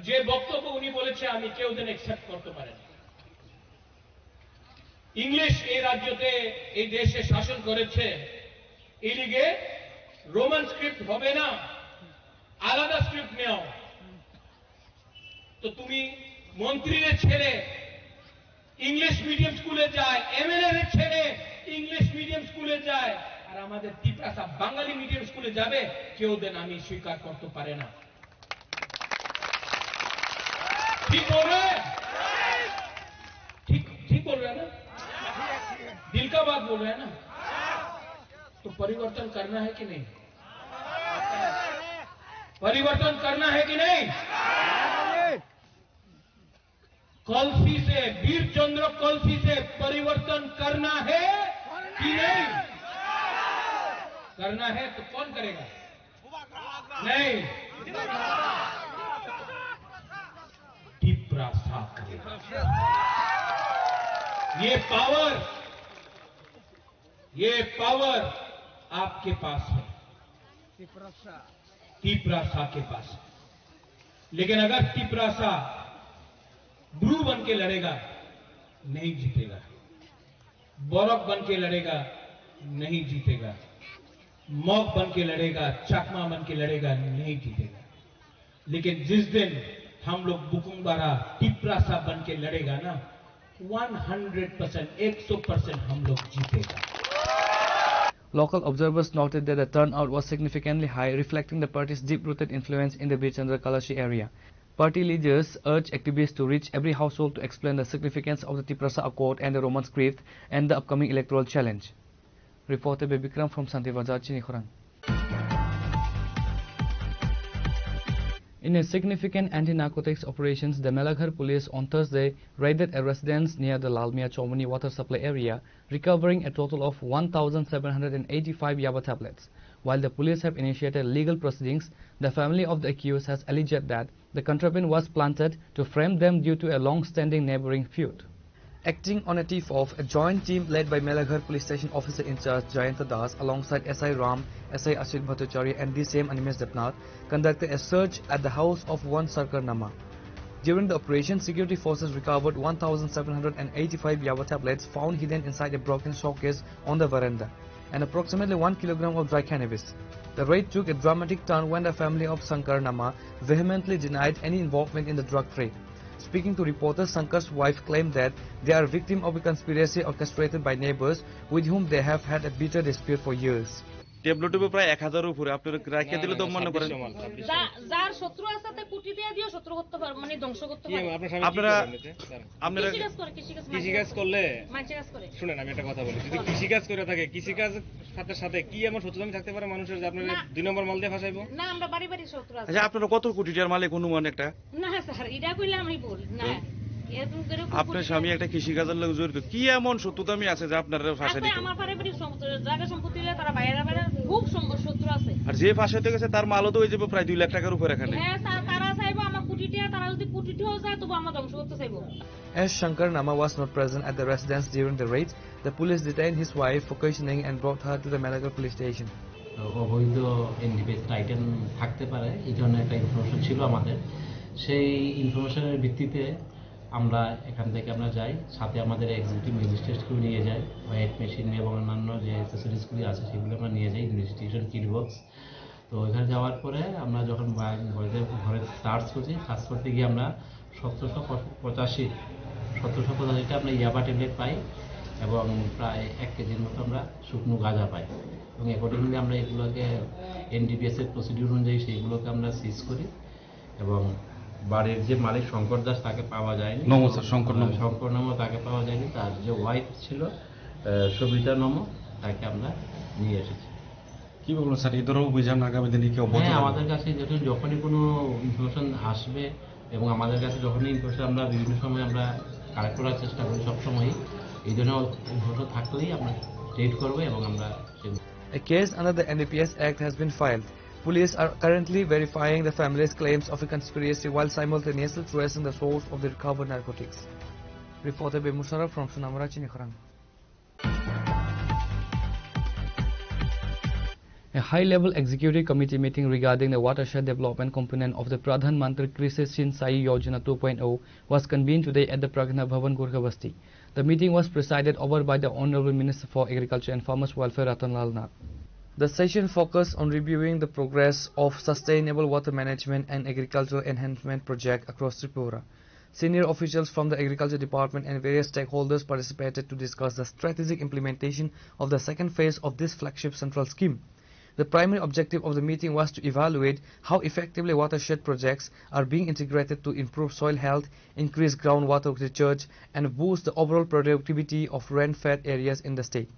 যে বক্তব্য উনি বলেছে আমি কেউ যেন অ্যাকসেপ্ট করতে পারেন। ইংলিশ এই রাজ্যতে এই দেশে শাসন করেছে, এই লিগে রোমান স্ক্রিপ্ট হবে না, আলাদা স্ক্রিপ্ট নেও। তো তুমি মন্ত্রীর ছেলে ইংলিশ মিডিয়াম স্কুলে যায়, এমএলএ ছেলে ইংলিশ মিডিয়াম স্কুলে যায়, আর আমাদের ত্রিপুরা সব বাঙালি মিডিয়াম স্কুলে যাবে, কেউ দেন আমি স্বীকার করতে পারে না। ঠিক বলবে? ठीक बोल रहे हैं ना? दिल का बात बोल रहे हैं ना? तो परिवर्तन करना है कि नहीं? परिवर्तन करना है कि नहीं? कलसी से, वीर चंद्र कलसी से परिवर्तन करना है कि नहीं? करना है तो कौन करेगा? नहीं, त्रिपुरा साफ करेगा। ये पावर आपके पास है, त्रिपुरा सा के पास है। लेकिन अगर टिपरासा ब्रू बन के लड़ेगा नहीं जीतेगा, बोरक बन के लड़ेगा नहीं जीतेगा, मॉक बन के लड़ेगा, चकमा बन के लड़ेगा नहीं जीतेगा। लेकिन जिस दिन हम लोग बुकुंबारा टिपरासा बन के लड़ेगा ना 100%, 100% हम लोग जीतेगा। Local observers noted that the turnout was significantly high, reflecting the party's deep-rooted influence in the Birchandra Kalashi area. Party leaders urged activists to reach every household to explain the significance of the Tiprasa Accord and the Roman script and the upcoming electoral challenge. Reporter Bebikram from Santibajar, Chinikhorang. In a significant anti-narcotics operations, the Melaghar police on Thursday raided a residence near the Lalmia Chomani water supply area, recovering a total of 1,785 Yaba tablets. While the police have initiated legal proceedings, the family of the accused has alleged that the contraband was planted to frame them due to a long-standing neighboring feud. Acting on a tip-off, a joint team led by Melaghar Police Station Officer in charge Jayanta Das alongside SI Ram, SI Ashit Bhattacharya and DCM Animesh Depnath conducted a search at the house of one Sarkar Nama. During the operation, security forces recovered 1,785 Yaba tablets found hidden inside a broken showcase on the veranda and approximately 1 kilogram of dry cannabis. The raid took a dramatic turn when the family of Sankar Nama vehemently denied any involvement in the drug trade. Speaking to reporters, Sankar's wife claimed that they are victim of a conspiracy orchestrated by neighbors with whom they have had a bitter dispute for years. ট্যাবলেটে প্রায় 1000 এর উপরে আপনারা রাখিয়ে দিলে তো মনে করেন যার শত্রু আছে তাতে কুটি দিয়ে দিও শত্রু করতে পারবে মানে ধ্বংস করতে পারবে আপনারা কৃষি কাজ করলে মানছে কাজ করে শুনেন আমি একটা কথা বলি যদি কৃষি কাজ করে থাকে কৃষি কাজ সাথে সাথে কি এমন শত্রুতা থাকতে পারে মানুষের যে আপনারা দুই নম্বর মাল দিয়ে ফাঁসাইবো না আমরা বাড়ি বাড়ি শত্রু আছে আচ্ছা আপনারা কত কোটি টাকার মালিক অনুমান একটা না স্যার এটা কইলে আমি বল না আপনার স্বামী একটা কৃষি কাজের লোক জড়িত কি এমন শত্রুতামি আছে যে আপনারা ফাঁসাই দিতে আমার পারিবারিক জায়গা সম্পত্তি হলে তারা বাইরে বাইরে খুব শত্রু আছে আর যে ফাঁসাইতে গেছে তার মালও তো হয়ে যাবে প্রায় 2 লাখ টাকার উপরে এখানে হ্যাঁ স্যার তারা চাইবো আমার কোটিটা তারা যদি কোটিটাও যায় তবু আমরা ধ্বংস করতে চাইবো As Shankar Nama was not present at the residence during the raid, the police detained his wife for questioning and brought her to the Melaghar police station. অবৈধ এনডিপিএস আইটেম থাকতে পারে এই ধরনের একটা ইনফরমেশন ছিল আমাদের সেই ইনফরমেশনের ভিত্তিতে আমরা এখান থেকে আমরা যাই সাথে আমাদের এক্সিকিউটিভ ম্যাজিস্ট্রেটকেও নিয়ে যাই ওয়েট মেশিন এবং অন্যান্য যে অ্যাক্সেসরিজগুলি আছে সেগুলো আমরা নিয়ে যাই ইনভেস্টিগেশন কিট বক্স তো এখানে যাওয়ার পরে আমরা যখন ঘরে সার্চ করতে গিয়ে আমরা 1785টা আমরা ইয়াবা ট্যাবলেট পাই এবং প্রায় 1 কেজির মতো আমরা শুকনো গাঁজা পাই এবং অ্যাকর্ডিংলি আমরা এগুলোকে এনডিপিএস এর প্রসিডিউর অনুযায়ী সেইগুলোকে আমরা সিজ করি এবং বাড়ির যে মালিক শঙ্কর দাস তাকে পাওয়া যায়নি শঙ্কর নম তাকে পাওয়া যায়নি তার যে ওয়াইফ ছিল সবিতা নম তাকে আমরা নিয়ে এসেছি কি বলবো স্যার এই ধরনের অভিযান আগামী দিনে কি অবশ্যই আমাদের কাছে যখনই কোনো ইনফরমেশন আসবে এবং আমাদের কাছে যখনই ইনফরমেশন আমরা বিভিন্ন সময় আমরা কালেক্ট করার চেষ্টা করি সবসময়ই এই ধরনের ইনফরমেশন থাকলেই আমরা ট্রেড করবো এবং আমরা A case under the NDPS Act has been filed. Police are currently verifying the family's claims of a conspiracy while simultaneously tracing the source of the recovered narcotics. Reporter by Musharraf from Sunamara, Chinikhorang. A high-level executive committee meeting regarding the watershed development component of the Pradhan Mantri Krishi Sinchay Yojana 2.0 was convened today at the Pragna Bhavan, Gorkha Basti. The meeting was presided over by the Honorable Minister for Agriculture and Farmers Welfare Ratan Lal Nath. The session focused on reviewing the progress of sustainable water management and agricultural enhancement project across Tripura. Senior officials from the Agriculture Department and various stakeholders participated to discuss the strategic implementation of the second phase of this flagship central scheme. The primary objective of the meeting was to evaluate how effectively watershed projects are being integrated to improve soil health, increase groundwater recharge, and boost the overall productivity of rain-fed areas in the state.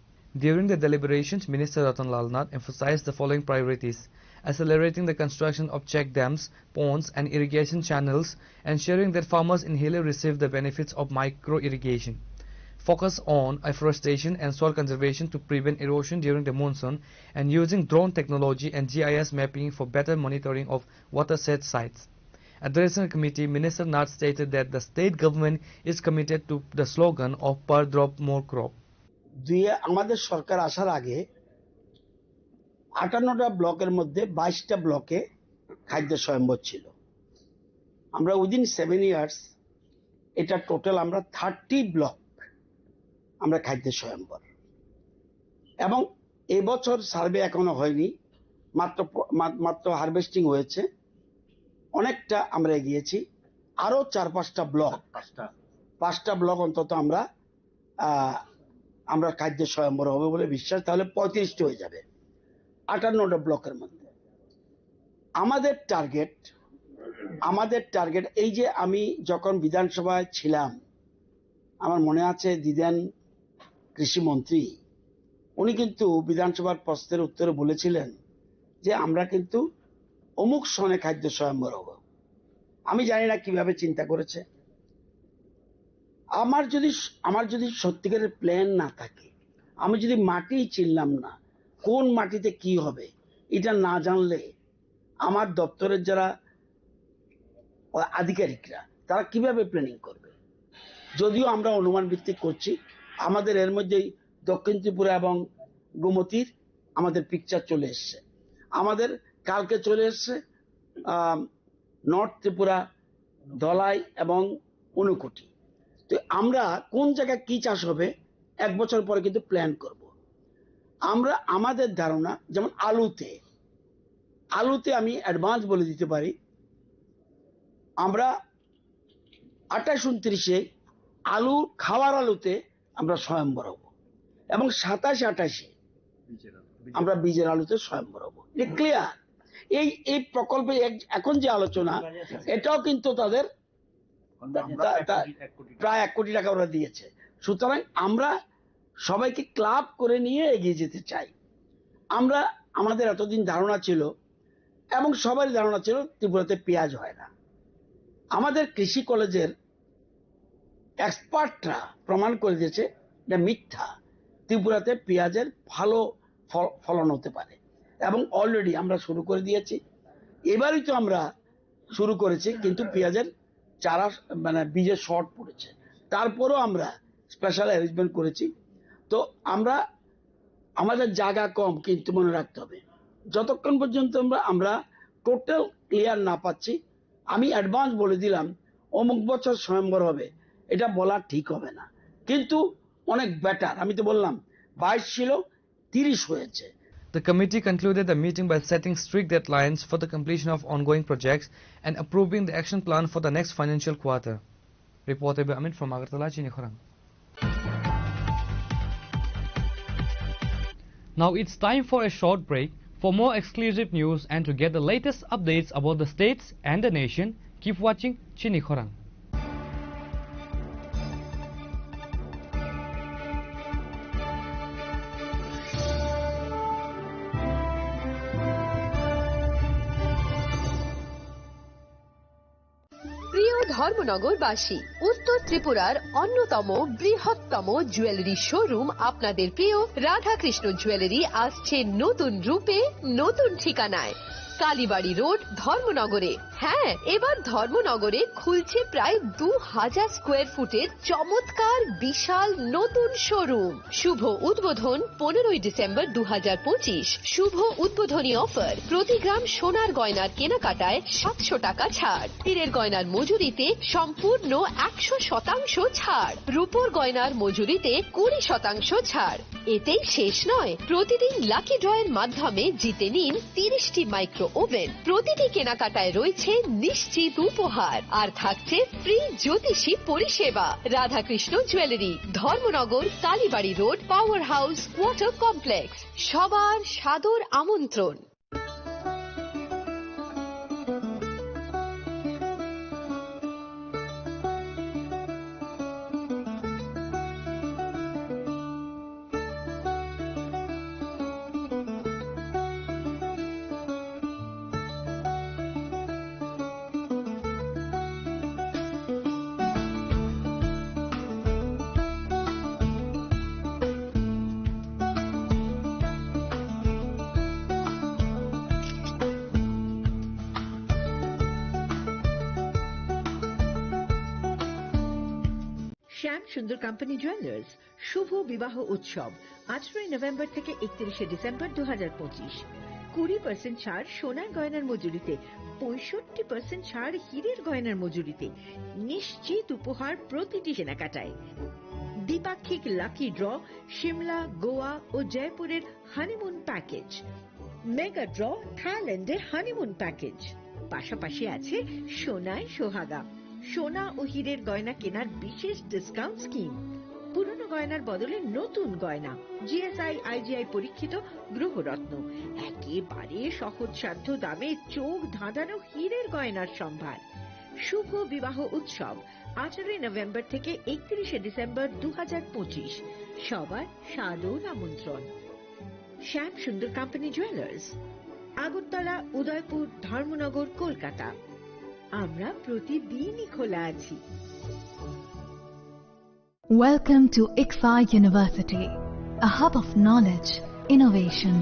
During the deliberations, Minister Ratan Lal Nath emphasized the following priorities: accelerating the construction of check dams, ponds, and irrigation channels, ensuring that farmers in Hile receive the benefits of micro-irrigation. Focus on afforestation and soil conservation to prevent erosion during the monsoon, and using drone technology and GIS mapping for better monitoring of watershed sites. Addressing the committee, Minister Nath stated that the state government is committed to the slogan of per drop more crop. আমাদের সরকার আসার আগে 58টা ব্লকের মধ্যে 22টা ব্লকে খাদ্য স্বয়ম্ভর ছিল আমরা উইদিন 7 ইয়ার্স এটা টোটাল আমরা 30 ব্লক আমরা খাদ্য স্বয়ম্বর, এবং এবছর সার্ভে এখনো হয়নি, মাত্র হারভেস্টিং হয়েছে, অনেকটা আমরা এগিয়েছি। আরো 4-5টা ব্লক, 5টা ব্লক অন্তত আমরা খাদ্য স্বয়ম্বর হবে বলে বিশ্বাস, তাহলে 35টা হয়ে যাবে 58টা ব্লকের মধ্যে। আমাদের টার্গেট এই যে আমি যখন বিধানসভায় ছিলাম, আমার মনে আছে দিদেন কৃষিমন্ত্রী, উনি কিন্তু বিধানসভার প্রশ্নের উত্তরে বলেছিলেন যে আমরা কিন্তু অমুক সনে খাদ্য স্বয়ম্বর হব। আমি জানি না কিভাবে চিন্তা করেছে। আমার যদি সত্যিকারের প্ল্যান না থাকে, আমি যদি মাটি চিনলাম না, কোন মাটিতে কি হবে এটা না জানলে আমার দপ্তরের যারা আধিকারিকরা তারা কিভাবে প্ল্যানিং করবে? যদিও আমরা অনুমান ভিত্তিক করছি, আমাদের এর মধ্যেই দক্ষিণ ত্রিপুরা এবং গোমতীর আমাদের পিকচার চলে এসছে, আমাদের কালকে চলে এসছে নর্থ ত্রিপুরা, ধলাই এবং ঊনকোটি। তো আমরা কোন জায়গায় কি চাষ হবে 1 বছর পরে কিন্তু প্ল্যান করব। আমাদের ধারণা, যেমন আলুতে আমি অ্যাডভান্স বলে দিতে পারি, আমরা 28-29-এ আলু খাওয়ার আলুতে আমরা স্বয়ম্বর হব, এবং 27-28-এ আমরা বীজের আলুতে স্বয়ম্বর হব। এটা ক্লিয়ার। এই প্রকল্পে এখন যে আলোচনা, এটাও কিন্তু তাদের প্রায় 1 কোটি টাকা ওরা দিয়েছে। সুতরাং আমরা সবাইকে ক্লাব করে নিয়ে এগিয়ে যেতে চাই। আমাদের এতদিন ধারণা ছিল, এবং সবারই ধারণা ছিল, ত্রিপুরাতে পেঁয়াজ হয় না। আমাদের কৃষি কলেজের এক্সপার্টরা প্রমাণ করে দিয়েছে এটা মিথ্যা। ত্রিপুরাতে পেঁয়াজের ভালো ফলন হতে পারে, এবং অলরেডি আমরা শুরু করে দিয়েছি। এবারই তো আমরা শুরু করেছি, কিন্তু পেঁয়াজের চারা বীজের শর্ট পড়েছে, তারপরও আমরা স্পেশাল অ্যারেঞ্জমেন্ট করেছি। তো আমাদের জায়গা কম, কিন্তু মনে রাখতে হবে যতক্ষণ পর্যন্ত আমরা টোটাল ক্লিয়ার না পাচ্ছি, আমি অ্যাডভান্স বলে দিলাম অমুক বছর স্বয়ম্বর হবে, এটা বলা ঠিক হবে না। কিন্তু অনেক বেটার, আমি তো বললাম 22 ছিল, 30 হয়েছে। The committee concluded the meeting by setting strict deadlines for the completion of ongoing projects and approving the action plan for the next financial quarter. Reported by Amit from Agartala, Chinikhorang. Now it's time for a short break. For more exclusive news and to get the latest updates about the states and the nation, keep watching Chinikhorang. প্রিয় ধর্মনগরবাসী, উত্তর ত্রিপুরার অন্যতম বৃহত্তম jewellery showroom আপনাদের প্রিয় Radhakrishna jewellery আসছে নতুন রূপে, নতুন ঠিকানায়, কালীবাড়ি রোড, ধর্মনগরে। হ্যাঁ, এবার ধর্মনগরে খুলছে প্রায় 2000 স্কোয়ার ফুটের চমৎকার বিশাল নতুন শোরুম। শুভ উদ্বোধন 15ই ডিসেম্বর 2025। শুভ উদ্বোধনী অফার, প্রতি গ্রাম সোনার গয়নার কেনাকাটায় 700 টাকা ছাড়, হীরের গয়নার মজুরিতে সম্পূর্ণ 100% ছাড়, রূপোর গয়নার মজুরিতে 20% ছাড়। এতেই শেষ নয়, প্রতিদিন লাকি ড্রয়ের মাধ্যমে জিতে নিন 30টি মাইক্রো ওভেন। প্রতিটি কেনাকাটায় রয়েছে নিশ্চিত উপহার, আর থাকছে ফ্রি জ্যোতিষী পরিষেবা। Radhakrishna jewellery, Dharmanagar, Kalibari road, power house, water complex. সবার সাদর আমন্ত্রণ। শ্যাম সুন্দর কোম্পানি জুয়েলার্স শুভ বিবাহ উৎসব 18 নভেম্বর থেকে 31 ডিসেম্বর 2025। 20% ছাড় সোনার গয়নার মজুরিতে, 65% ছাড় হীরের গয়নার মজুরিতে, নিশ্চিত উপহার প্রতিটি কেনাকাটায়। দ্বিপাক্ষিক লাকি ড্র, শিমলা, গোয়া ও জয়পুরের হানিমুন প্যাকেজ, মেগা ড্র থাইল্যান্ডে হানিমুন প্যাকেজ, পাশাপাশি আছে সোনায় সোহাগা, সোনা ও হীরের গয়না কেনার বিশেষ ডিসকাউন্ট স্কিম, পুরনো গয়নার বদলে নতুন গয়না, জিএসআই আইজিআই পরীক্ষিত গ্রহরত্ন, একেবারে সহজসাধ্য দামে চোখ ধাঁধানো হীরের গয়নার সম্ভার। শুভ বিবাহ উৎসব 18 নভেম্বর থেকে 31 ডিসেম্বর 2025, সবার সাদর আমন্ত্রণ। শ্যাম সুন্দর কোম্পানি জুয়েলার্স, আগরতলা, উদয়পুর, ধর্মনগর, কলকাতা। আমরা প্রতিদিনই খোলা আছি। Welcome to ICFA University, a hub of knowledge, innovation,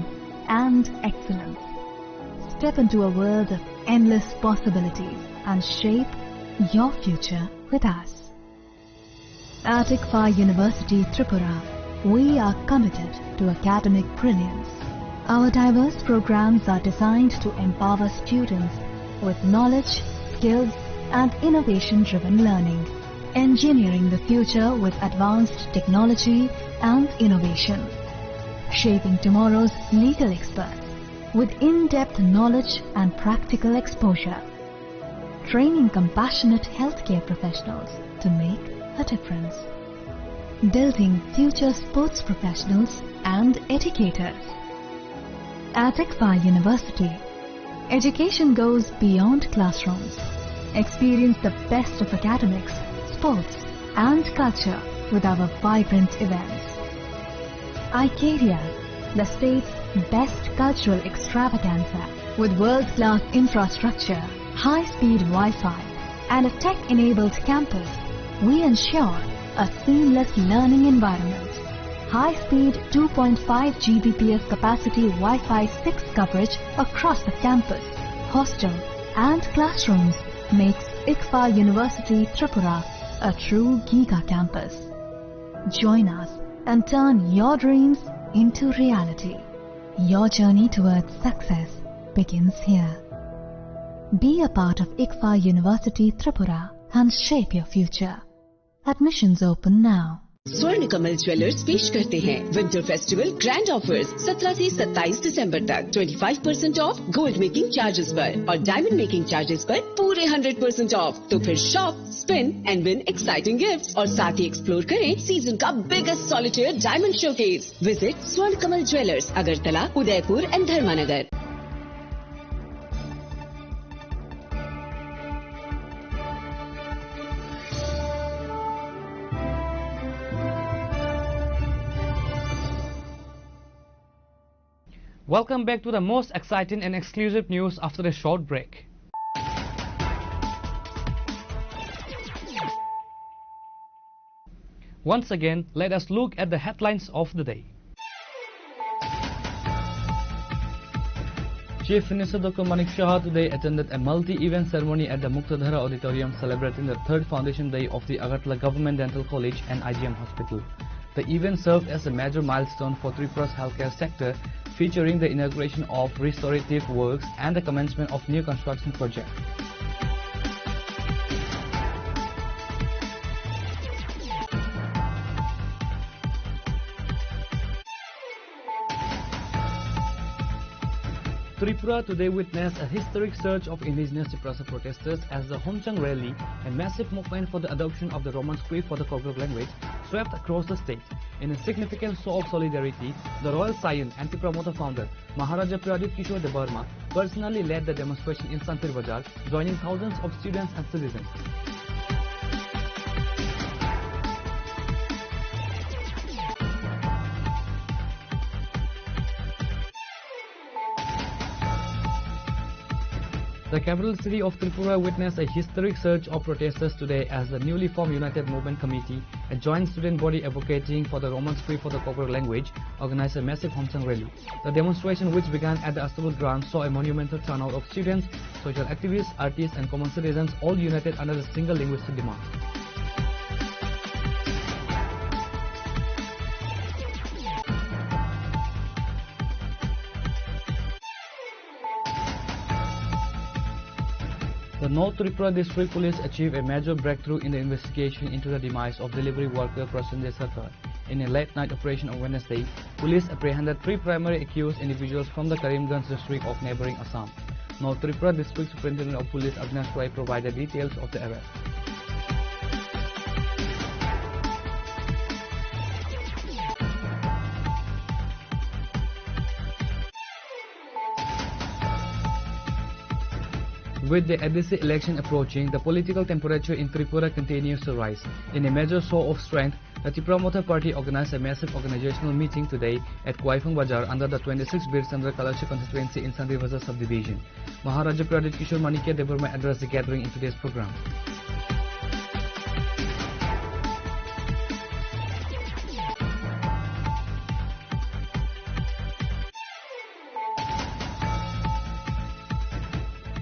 and excellence. Step into a world of endless possibilities and shape your future with us. At ICFA University, Tripura, we are committed to academic brilliance. Our diverse programs are designed to empower students with knowledge, skills, and innovation-driven learning, engineering the future with advanced technology and innovation, shaping tomorrow's legal experts with in-depth knowledge and practical exposure, training compassionate healthcare professionals to make a difference, building future sports professionals and educators. At ICFA University, education goes beyond classrooms. Experience the best of academics, sports, and culture with our vibrant events. ICARIA, the state's best cultural extravaganza, with world-class infrastructure, high-speed Wi-Fi, and a tech-enabled campus, we ensure a seamless learning environment. High-speed 2.5 Gbps capacity Wi-Fi 6 coverage across the campus, hostel, and classrooms makes ICFA University Tripura a true Giga campus. Join us and turn your dreams into reality. Your journey towards success begins here. Be a part of ICFA University Tripura and shape your future. Admissions open now. स्वर्ण Kamal jewellers पेश करते हैं winter festival grand offers 17 से 27 दिसंबर तक 25% of gold making charges पर और diamond making charges पर पूरे 100% ऑफ। तो फिर shop, spin and win exciting gifts और साथ ही एक्सप्लोर करें सीजन का biggest solitaire diamond showcase. Visit Swarna Kamal jewellers, Agartala, Udaipur and Dharmanagar. Welcome back to the most exciting and exclusive news after a short break. Once again, let us look at the headlines of the day. Chief Minister Dr. Manik Shah today attended a multi-event ceremony at the Muktadhara Auditorium celebrating the third foundation day of the Agartala Government Dental College and IGM Hospital. The event served as a major milestone for Tripura's healthcare sector, featuring the inauguration of restorative works and the commencement of new construction projects. Tripura today witnessed a historic surge of indigenous Tiprasa protesters as the Homchang rally, a massive movement for the adoption of the Roman script for the Kobruk language, swept across the state. In a significant show of solidarity, the Royal Scion and Tripura Motor founder Maharaja Pradip Kishore Debarma personally led the demonstration in Santir Bazar, joining thousands of students and citizens. The capital city of Tripura witnessed a historic surge of protesters today as the newly formed United Movement Committee, a joint student body advocating for the Roman script for the Kobruk language, organized a massive Homchang rally. The demonstration, which began at the Astabul grounds, saw a monumental turnout of students, social activists, artists and common citizens, all united under a single linguistic demand. The North Tripura District Police achieved a major breakthrough in the investigation into the demise of delivery worker Prasenjay Sarkar. In a late-night operation on Wednesday, police apprehended 3 primary accused individuals from the Karimganj district of neighboring Assam. North Tripura District Superintendent of Police Avinash Roy provided details of the arrest. With the ADC election approaching, the political temperature in Tripura continues to rise. In a major show of strength, the Tripura Motha Party organized a massive organizational meeting today at Kwaifang Bazar under the 26 Bir Chandra Kalashi constituency in Sandhi Bazar subdivision. Maharaja Pradit Kishore Manikya Devarma addressed the gathering in today's program.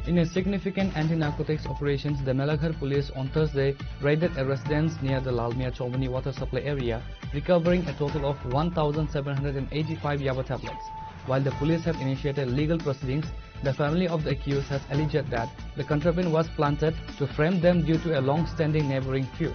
In a significant anti-narcotics operations, the Melaghar police on Thursday raided a residence near the Lalmia Chomani water supply area, recovering a total of 1,785 Yaba tablets. While the police have initiated legal proceedings, the family of the accused has alleged that the contraband was planted to frame them due to a long-standing neighboring feud.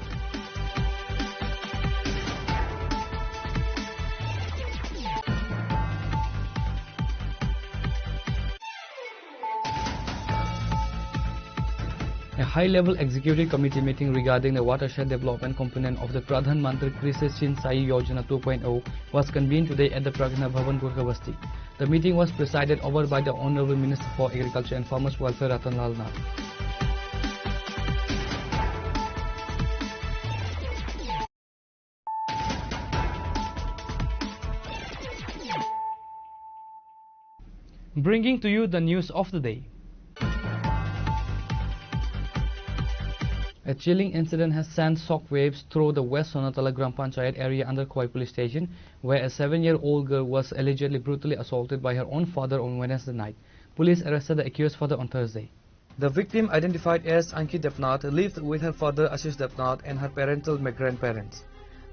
A high-level executive committee meeting regarding the watershed development component of the Pradhan Mantri Krishi Sinchay Yojana 2.0 was convened today at the Pragna Bhavan, Gurkhavasti. The meeting was presided over by the Honorable Minister for Agriculture and Farmers Welfare Ratan Lal Nath. Bringing to you the news of the day. A chilling incident has sent shockwaves through the West Sonatala Gram Panchayat area under Khowai police station, where a 7-year-old girl was allegedly brutally assaulted by her own father on Wednesday night. Police arrested the accused father on Thursday. The victim, identified as Anki Depnath, lived with her father Ashish Depnath and her parental grandparents.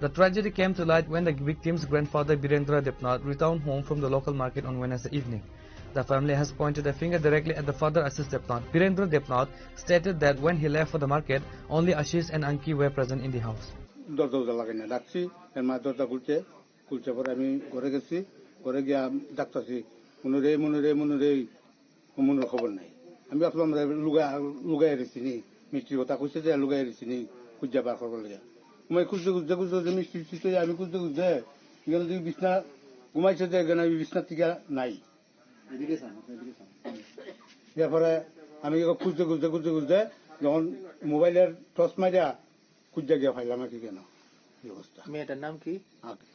The tragedy came to light when the victim's grandfather Birendra Depnath returned home from the local market on Wednesday evening. The family has pointed a finger directly at the father Ashish Depnath. Birendra Depnath stated that when he left for the market, only Ashish and Anki were present in the house. এরপরে আমি খুঁজতে খুঁজতে খুঁজতে খুঁজতে যখন মোবাইলের torch মারিয়া খুঁজতে গিয়ে পাইলাম আর কি কেন এই অবস্থা। মেয়েটার নাম কি?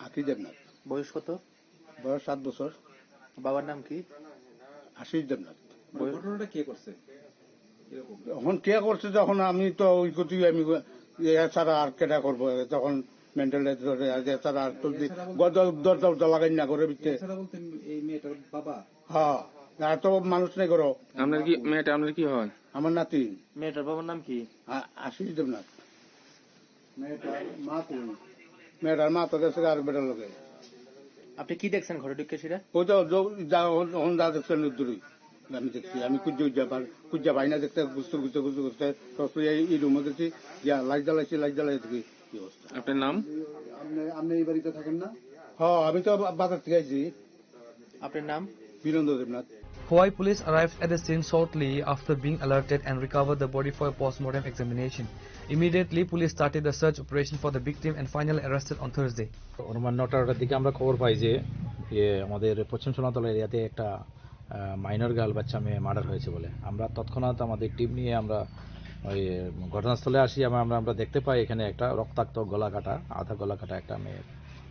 আকি দেবনাথ। বয়স কত? বয়স 7 বছর। বাবার নাম কি? আশিস দেবনাথ। ঘটনাটা কে করছে? এখন কে করছে যখন আমি তো ওই কত আমি ছাড়া আর কেটা করবো তখন মেন্টাল ছাড়া আর দরজা লাগাই না করে বিতে। এই মেয়েটার বাবা? হ্যাঁ, আর তো মানুষ নেই করো। আপনার কি মেয়েটা আপনার কি হয়? আমার নাতি। মেয়েটার বাবার নাম কি? আশিস দেবনাথ। মেয়েটার মা তো গেছে আর বেটার লোকে। আপনি কি দেখছেন ঘরে ঢুকে সেটা? ওই তো যা দেখছেন দূরই আমি দেখছি। আমি কুজ্জা ভাই না দেখতে বুঝতে বুঝতে বুঝতে বুঝতে এই রুমে গেছি, লাইট জ্বালাই দেখি কি অবস্থা। আপনার নাম? আপনি এই বাড়িতে থাকেন না? হ্যাঁ, আমি তো বাজার থেকে আইছি। আপনার নাম? Virender Debnath. Khowai police arrived at the scene shortly after being alerted and recovered the body for a post-mortem examination. Immediately, police started the search operation for the victim and finally arrested on Thursday. অনুমান 9টার দিকে আমরা খবর পাই যে আমাদের পশ্চিম সোনাতলা এরিয়াতে একটা minor girl বাচ্চা মেয়ে মার্ডার হয়েছে বলে। আমরা তৎক্ষণাৎ আমাদের টিম নিয়ে আমরা ওই ঘটনাস্থলে আসি এবং আমরা দেখতে পাই এখানে একটা রক্তাক্ত আধা গলা কাটা একটা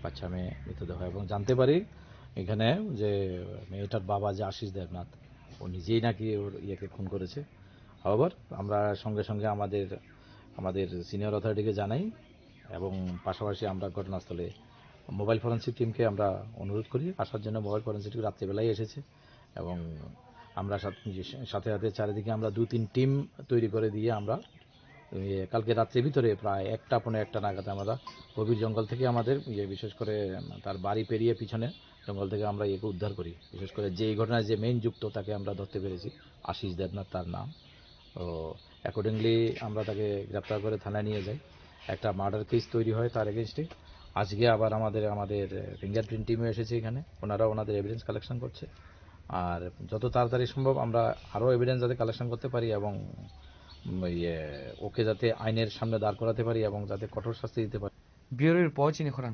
বাচ্চা মেয়ে মৃতদেহ, এবং জানতে পারি এখানে যে মেয়েটার বাবা যে আশিস দেবনাথ ও নিজেই নাকি ওর ইয়েকে খুন করেছে। আবার আমরা সঙ্গে সঙ্গে আমাদের সিনিয়র অথরিটিকে জানাই এবং পাশাপাশি আমরা ঘটনাস্থলে মোবাইল ফরেন্সিক টিমকে আমরা অনুরোধ করি আসার জন্য। মোবাইল ফরেন্সিক রাত্রিবেলায় এসেছে এবং আমরা সাথে সাথে চারিদিকে আমরা 2-3 টিম তৈরি করে দিয়ে আমরা কালকে রাত্রের ভিতরে প্রায় 1টা নাগাদ আমরা গভীর জঙ্গল থেকে আমাদের বিশেষ করে তার বাড়ি পেরিয়ে পিছনে জঙ্গল থেকে আমরা একে উদ্ধার করি। বিশেষ করে যে এই ঘটনায় যে মেইন যুক্ত তাকে আমরা ধরতে পেরেছি, আশিস দেবনাথ তার নাম। তো অ্যাকর্ডিংলি আমরা তাকে গ্রেপ্তার করে থানায় নিয়ে যাই, একটা মার্ডার কেস তৈরি হয় তার এগেনস্টে। আজকে আবার আমাদের ফিঙ্গারপ্রিন্ট টিমও এসেছে এখানে, ওনারা ওনাদের এভিডেন্স কালেকশন করছে। আর যত তাড়াতাড়ি সম্ভব আমরা আরও এভিডেন্স যাতে কালেকশন করতে পারি এবং ওকে যাতে আইনের সামনে দাঁড় করাতে পারি এবং যাতে কঠোর শাস্তি দিতে পারি। ব্যুরো রিপোর্ট চিনি খরাং।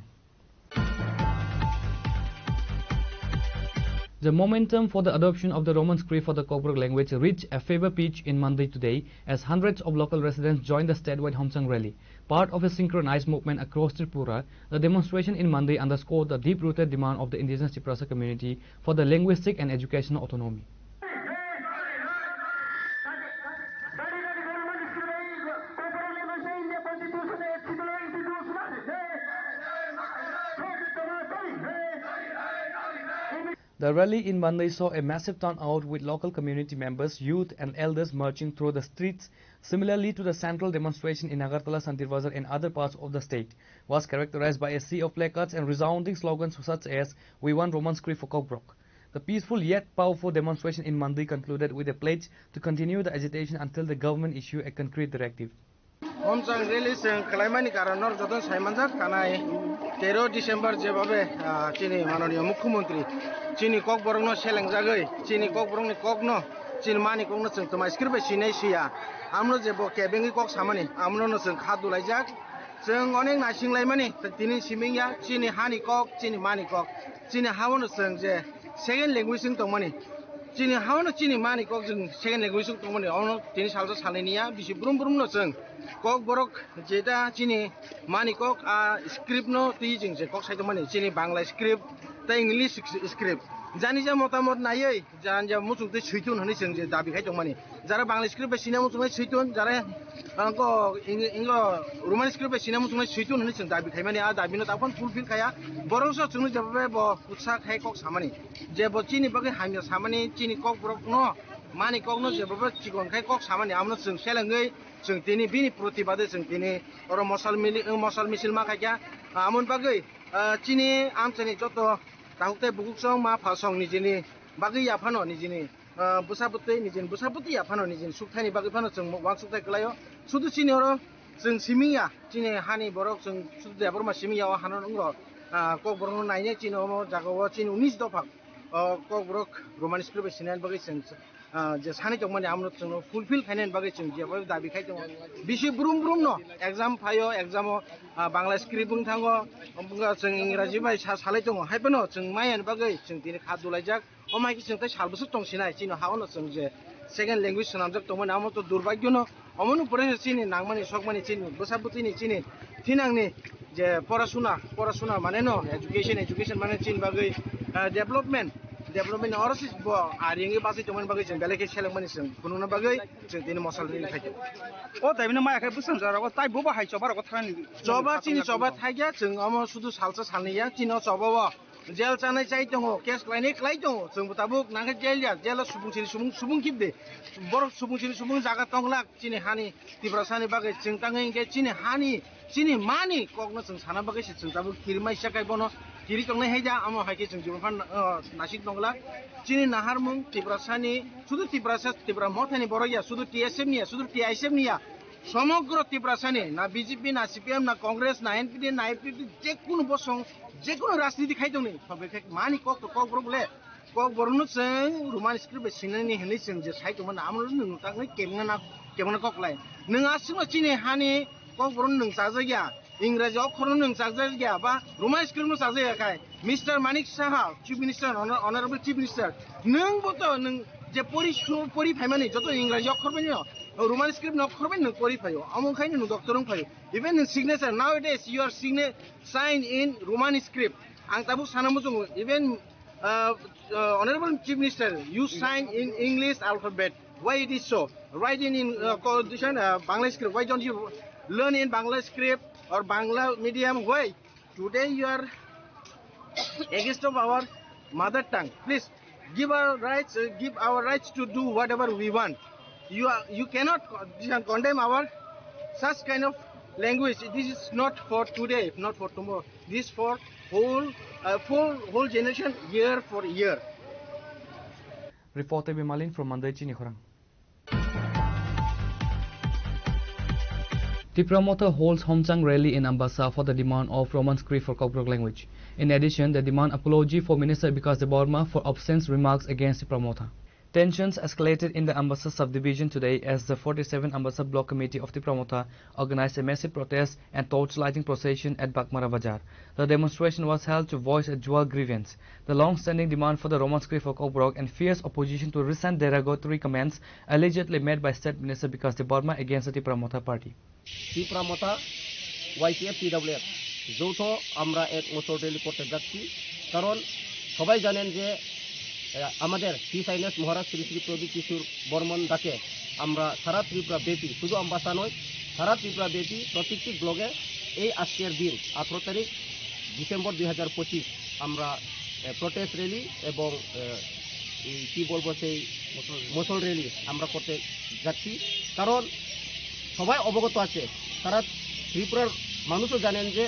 The momentum for the adoption of the Roman script for the Kokborok language reached a fever pitch in Monday today as hundreds of local residents joined the statewide Homsang rally. Part of a synchronized movement across Tripura, the demonstration in Monday underscored the deep-rooted demand of the indigenous Triprasa community for the linguistic and educational autonomy. The rally in Monday saw a massive turnout with local community members, youth and elders marching through the streets. Similarly to the central demonstration in Agartala, Santirvazar and other parts of the state was characterized by a sea of placards and resounding slogans such as "We want Roman script for Kokborok." The peaceful yet powerful demonstration in Monday concluded with a pledge to continue the agitation until the government issue a concrete directive. Homsang rally sing kalaimani karanor jodon saimanjak kanai 13 December jebabe chini manoniya mukhyamantri chini Kokborok no selengjagoi chini Kokborok ni kokno chini mani kokno sing toma script sinai sia amno jebo kebengi kok samani amno no sing khadulaijak sing onek nasinglai tini simingya chini hani kok chini mani kok chini hawono sing je second language sing tongmani chini hawono chini mani kok sing second language sing tongmani ono tini salsa saleniya bisi brum brum no sing Kokborok jeta chini mani kok script no ti jing je kok saitongmani chini Bangla script ta English script jani ja motamot nayei jan ja muchungte suitun hani sing je dabi khaitongmani jara Bangla script sina muchungai suitun jara ko ingo Roman script sina muchungai suitun hani sing dabi khaimani dabi no tapon fulfill khaya borongso chungnu jabe bo utsa khai kok samani je bo chini bagi hamya samani chini Kokborok no mani kok no je bo chikon khai kok samani amno sing selangai sing tini bini protibade sing tini oro mosal misil ma khaikya amon bagai chini amchani joto tahukte bukuksong ma phasong nijini bagi yaphano nijini busabuti nijin busabuti yaphano nijin sukthani bagi phano sing wangsuktai klayo sudu chini oro sing simiya chini hani borok sing sudu deborma simiya o hanon ngro Kokborok no naine chini omo jagawo chini 19 dophak Kokborok Roman script sinan bagi sing je sani tongmani amno chungno fulfill khainen bagi chung je boi dabi khai tong bisi brum brum no exam phayo exam Bangla script bung thango bunga chung English bai salai tong haibano chung mayan bagi chung tini khadulaijak o mai ki chung tai salbusu tong sinai chino haono chung je second language sanamjak tongmani amo to durbagyo no amonu pore chini nangmani sokmani chini bosabutini chini thinangni je porashuna mane no education mane chin bagi development orasis bo aringi basi toman bagai jeng beleke selengmani sing kununa bagai jeng tini mosal rini khai o taibina maya khai busan jara o tai bo hai chobar ko thrani choba chini choba thaigya jeng amo sudu salsa salniya chino choba wa jel chanai chai tongo case klai tongo jeng butabuk nangke jela subung kibde bor subung jaga tonglak chini hani tibrasani bagai jeng tangai ge chini mani kokno jeng sana bagai si jeng tabuk kirmai sakai bono kiri tongnai haija amo haike jeng jiban nasik tongla chini naharmung tibrasani sudu tibra mothani boroya sudu TSM niya sudu TISM niya সমগ্র ত্রিপুরাসানি না BJP না CPM না কংগ্রেস না NPD না APP যে কোনো বসং যে কোনো রাজনীতি খাইদং নি সবে মানি Kokborok le Kokborok no sing Roman script sinani hini sing je saitongman amro nung tangai kemna koklai nung asimo chini hani Kokborok nung sajagya इंग्राजी अक्षर नों सागजा गया बा रोमान स्क्रिप्ट नो सागजा खाय mister Manik Saha chief minister honourable chief minister नों बतो नों जे परि फाइमानि जतो इंग्राजी अक्षर बनि रोमान स्क्रिप्ट नो अक्षर बनि परि फायो अमो खायनो नो डॉक्टर नो फायो इवन नो signature now it is your sign in Roman script आं ताबु सानामु जों even honourable chief minister you sign in English alphabet why it is so writing in constitution Bangla script why don't you learn in Bangla script or Bangla medium why today you are against of our mother tongue please give our rights to do whatever we want you cannot condemn our such kind of language this is not for today not for tomorrow this is for whole generation year for year Reporter Bimalin from Mandai Chini Khorang. Tripura Motha holds Homchang rally in Ambassa for the demand of Roman script for Kokborok language. In addition, they demand apology for Minister Bikas Deborma for obscene remarks against Tripura Motha. Tensions escalated in the Ambassa subdivision today as the 47th Ambassa Block Committee of Tripura Motha organized a massive protest and torchlighting procession at Bakmara Bazaar. The demonstration was held to voice a dual grievance: the long-standing demand for the Roman script for Kokborok and fierce opposition to recent derogatory comments allegedly made by State Minister Bikas Deborma against the Tripura Motha party. Tripura Motha YTF TWF যৌথ আমরা এক motor rally করতে যাচ্ছি, কারণ সবাই জানেন যে আমাদের হিজ হাইনেস মহারাজ শ্রী শ্রী প্রদীপ কিশোর বর্মন ডাকে আমরা সারা ত্রিপুরা ব্যাপী, শুধু আম্বাসা নয় সারা ত্রিপুরা ব্যাপী প্রত্যেকটি ব্লগে এই আজকের দিন 18 তারিখ ডিসেম্বর 2025 আমরা প্রোটেস্ট র্যালি এবং কি বলবো সেই মোটর র্যালি আমরা করতে যাচ্ছি। কারণ সবাই অবগত আছে, সারা ত্রিপুরার মানুষও জানেন যে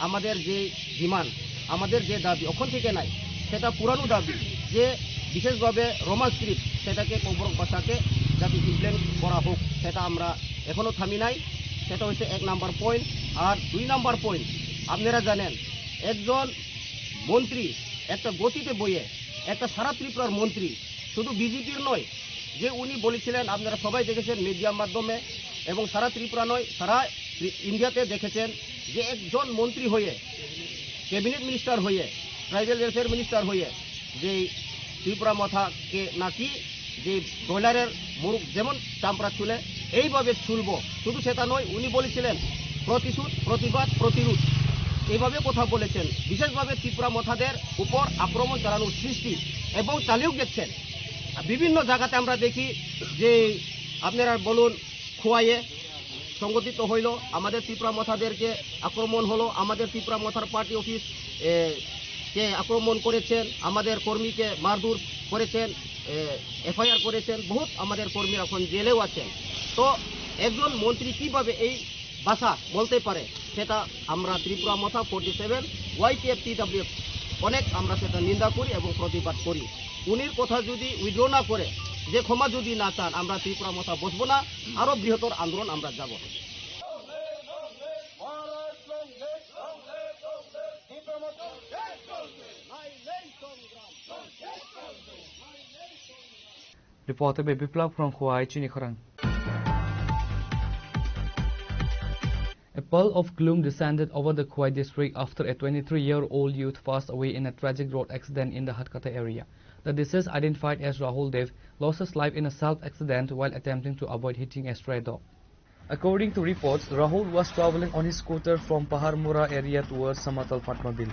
আমাদের যে ডিমান্ড, আমাদের যে দাবি ওখান থেকে নাই, সেটা পুরানো দাবি যে বিশেষভাবে রোমান স্ক্রিপ্ট সেটাকে kokborok ভাষাকে যাতে ইমপ্লিমেন্ট করা হোক, সেটা আমরা এখনও থামি নাই। সেটা হচ্ছে 1 নাম্বার পয়েন্ট। আর 2 নাম্বার পয়েন্ট, আপনারা জানেন একজন মন্ত্রী একটা গতিতে বইয়ে একটা সারা ত্রিপুরার মন্ত্রী, শুধু বিজেপির নয়, যে উনি বলেছিলেন, আপনারা সবাই দেখেছেন মিডিয়ার মাধ্যমে এবং সারা ত্রিপুরা নয় সারা ইন্ডিয়াতে দেখেছেন, যে একজন মন্ত্রী হয়ে ক্যাবিনেট মিনিস্টার হয়ে ট্রাইবাল ওয়েলফেয়ার মিনিস্টার হয়ে যে ত্রিপুরা মথাকে নাকি যে ব্রয়লারের মুরগ যেমন চামড়া ছুলে এইভাবে ছুলব, শুধু সেটা নয়, উনি বলেছিলেন প্রতিশোধ, প্রতিবাদ, প্রতিরোধ, এইভাবে কথা বলেছেন। বিশেষভাবে ত্রিপুরা মথাদের উপর আক্রমণ চালানোর সৃষ্টি এবং চালিয়েও গেছেন। বিভিন্ন জায়গাতে আমরা দেখি যে আপনারা বলুন খোয়াইয়ে সংগঠিত হইল, আমাদের ত্রিপুরা মথাদেরকে আক্রমণ হলো, আমাদের ত্রিপুরা মথার পার্টি অফিস কে আক্রমণ করেছেন, আমাদের কর্মীকে মারধর করেছেন, এফআইআর করেছেন, বহুত আমাদের কর্মী এখন জেলেও আছেন। তো একজন মন্ত্রী কিভাবে এই ভাষা বলতে পারে, সেটা আমরা ত্রিপুরা মথা 47 YTF TWF অনেক আমরা সেটা নিন্দা করি এবং প্রতিবাদ করি। উনির কথা যদি উইথড্র না করে, যে ক্ষমা যদি না চান, আমরা ত্রিপুরা মথা বসবো না, আরো বৃহত্তর আন্দোলন আমরা যাব। Reported by Biplav from Khwai, Chinikhorang. A pall of gloom descended over the Khwai district after a 23-year-old youth passed away in a tragic road accident in the Hatkata area. The deceased, identified as Rahul Dev, lost his life in a self-accident while attempting to avoid hitting a stray dog. According to reports, Rahul was traveling on his scooter from Paharmura area towards Samatal Fatmabil.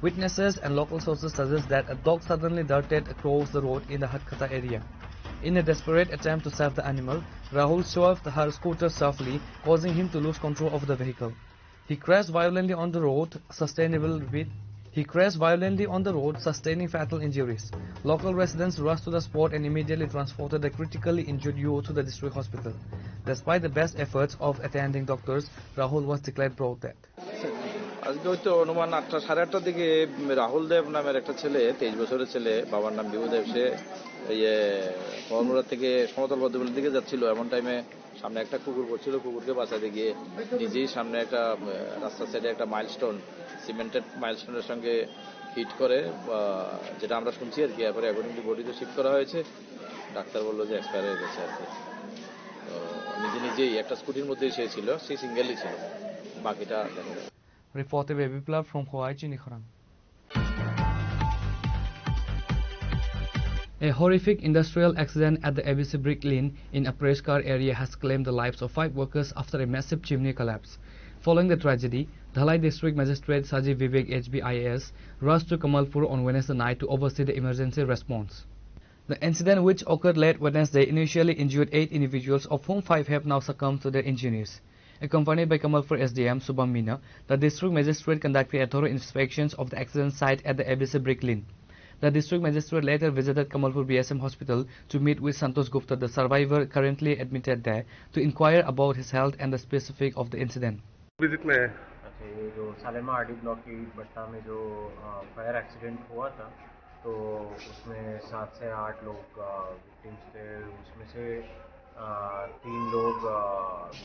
Witnesses and local sources suggest that a dog suddenly darted across the road in the Hatkata area. In a desperate attempt to save the animal, Rahul swerved her scooter sharply, causing him to lose control of the vehicle. He crashed violently on the road, sustaining fatal injuries. Local residents rushed to the spot and immediately transported the critically injured youth to the district hospital. Despite the best efforts of attending doctors, Rahul was declared brought dead. আজকে হয়তো অনুমান 8টা সাড়ে 8টার দিকে রাহুল দেব নামের একটা ছেলে, 23 বছরের ছেলে, বাবার নাম বিভু দেব, সে পরমুরা থেকে সমতল পদ্মগুলির দিকে যাচ্ছিল। এমন টাইমে সামনে একটা কুকুর পড়ছিল, কুকুরকে বাঁচাতে গিয়ে নিজেই সামনে একটা রাস্তার সাইডে একটা মাইলস্টোন, সিমেন্টেড মাইলস্টোনের সঙ্গে হিট করে, যেটা আমরা শুনছি আর কি। এরপরে অ্যাকর্ডিংলি বডিতে শিফট করা হয়েছে, ডাক্তার বললো যে এক্সপায়ার হয়ে গেছে আর কি। তো নিজেই একটা স্কুটির মধ্যে সে ছিল, সে সিঙ্গেলই ছিল, বাকিটা দেখা যায়। Reported by Biplav from Khwai, Chinikhorang. A horrific industrial accident at the ABC Brick Lane in Apreskar area has claimed the lives of 5 workers after a massive chimney collapse. Following the tragedy, Dhalai District Magistrate Saji Vivek HBIAS rushed to Kamalpur on Wednesday night to oversee the emergency response. The incident, which occurred late Wednesday, initially injured 8 individuals, of whom 5 have now succumbed to their injuries. Accompanied by Kamalpur SDM Subham Meena, the district magistrate conducted a thorough inspections of the accident site at the ABC Brick Lane. The district magistrate later visited Kamalpur BSM Hospital to meet with Santosh Gupta, the survivor currently admitted there, to inquire about his health and the specifics of the incident. Visit में ये जो सालेमा RD block की भट्टा में जो fire accident हुआ था, तो उसमें 7 से 8 लोग विक्टिम्स थे। उसमें से 3 लोग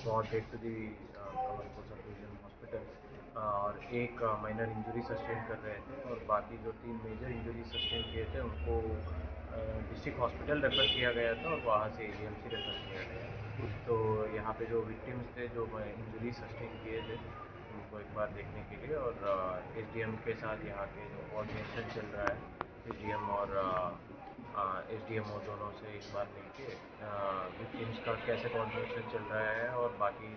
brought dead to the Kamalapur sub division hospital और एक माइनर इंजरी सस्टेन कर रहे थे और बाकी जो 3 मेजर इंजरी सस्टेन किए थे उनको डिस्ट्रिक्ट हॉस्पिटल रेफर किया गया था और वहाँ से AMC रेफर किया गया। तो यहाँ पे जो विक्टिम्स थे जो इंजरी सस्टेन किए थे उनको एक बार देखने के लिए और SDM के साथ यहाँ के जो कोऑर्डिनेशन चल रहा है SDM और SDMO दोनों से एक बार मिलके विक्टिम्स का कैसे कोऑर्डिनेशन चल रहा है और बाकी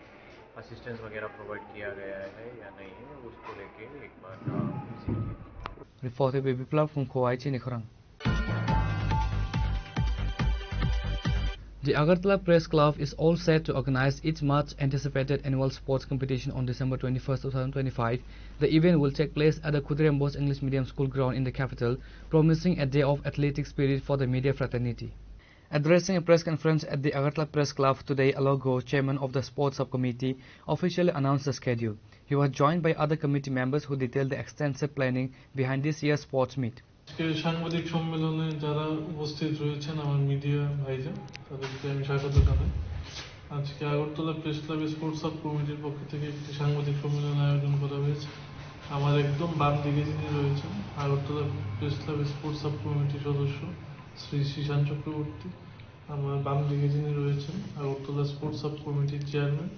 असिस्टेंस वगैरह प्रोवाइड किया गया है या नहीं है उसको लेके एक बार विजिट किया। Reported by Biplav from Khowai Chinikhorang. The Agartala Press Club is all set to organize its much anticipated annual sports competition on December 21st, 2025. The event will take place at the Khudirambos English Medium School ground in the capital, promising a day of athletic spirit for the media fraternity. Addressing a press conference at the Agartala Press Club today, Alogo, chairman of the sports subcommittee, officially announced the schedule. He was joined by other committee members who detailed the extensive planning behind this year's sports meet. সাংবাদিক সম্মেলনে যারা উপস্থিত রয়েছেন আমার media ভাইজান তাদেরকে আমি স্বাগত জানাই। আজকে আগরতলা প্রেস ক্লাবের স্পোর্টস সাব কমিটির পক্ষ থেকে একটি সাংবাদিক সম্মেলন আয়োজন করা হয়েছে। আমার একদম বাম দিকে যিনি রয়েছেন আগরতলা প্রেস ক্লাবের স্পোর্টস সাব কমিটির সদস্য শ্রী শ্রীশান চক্রবর্তী, আমার বাম দিকে যিনি রয়েছেন আগরতলা স্পোর্টস সাব কমিটির চেয়ারম্যান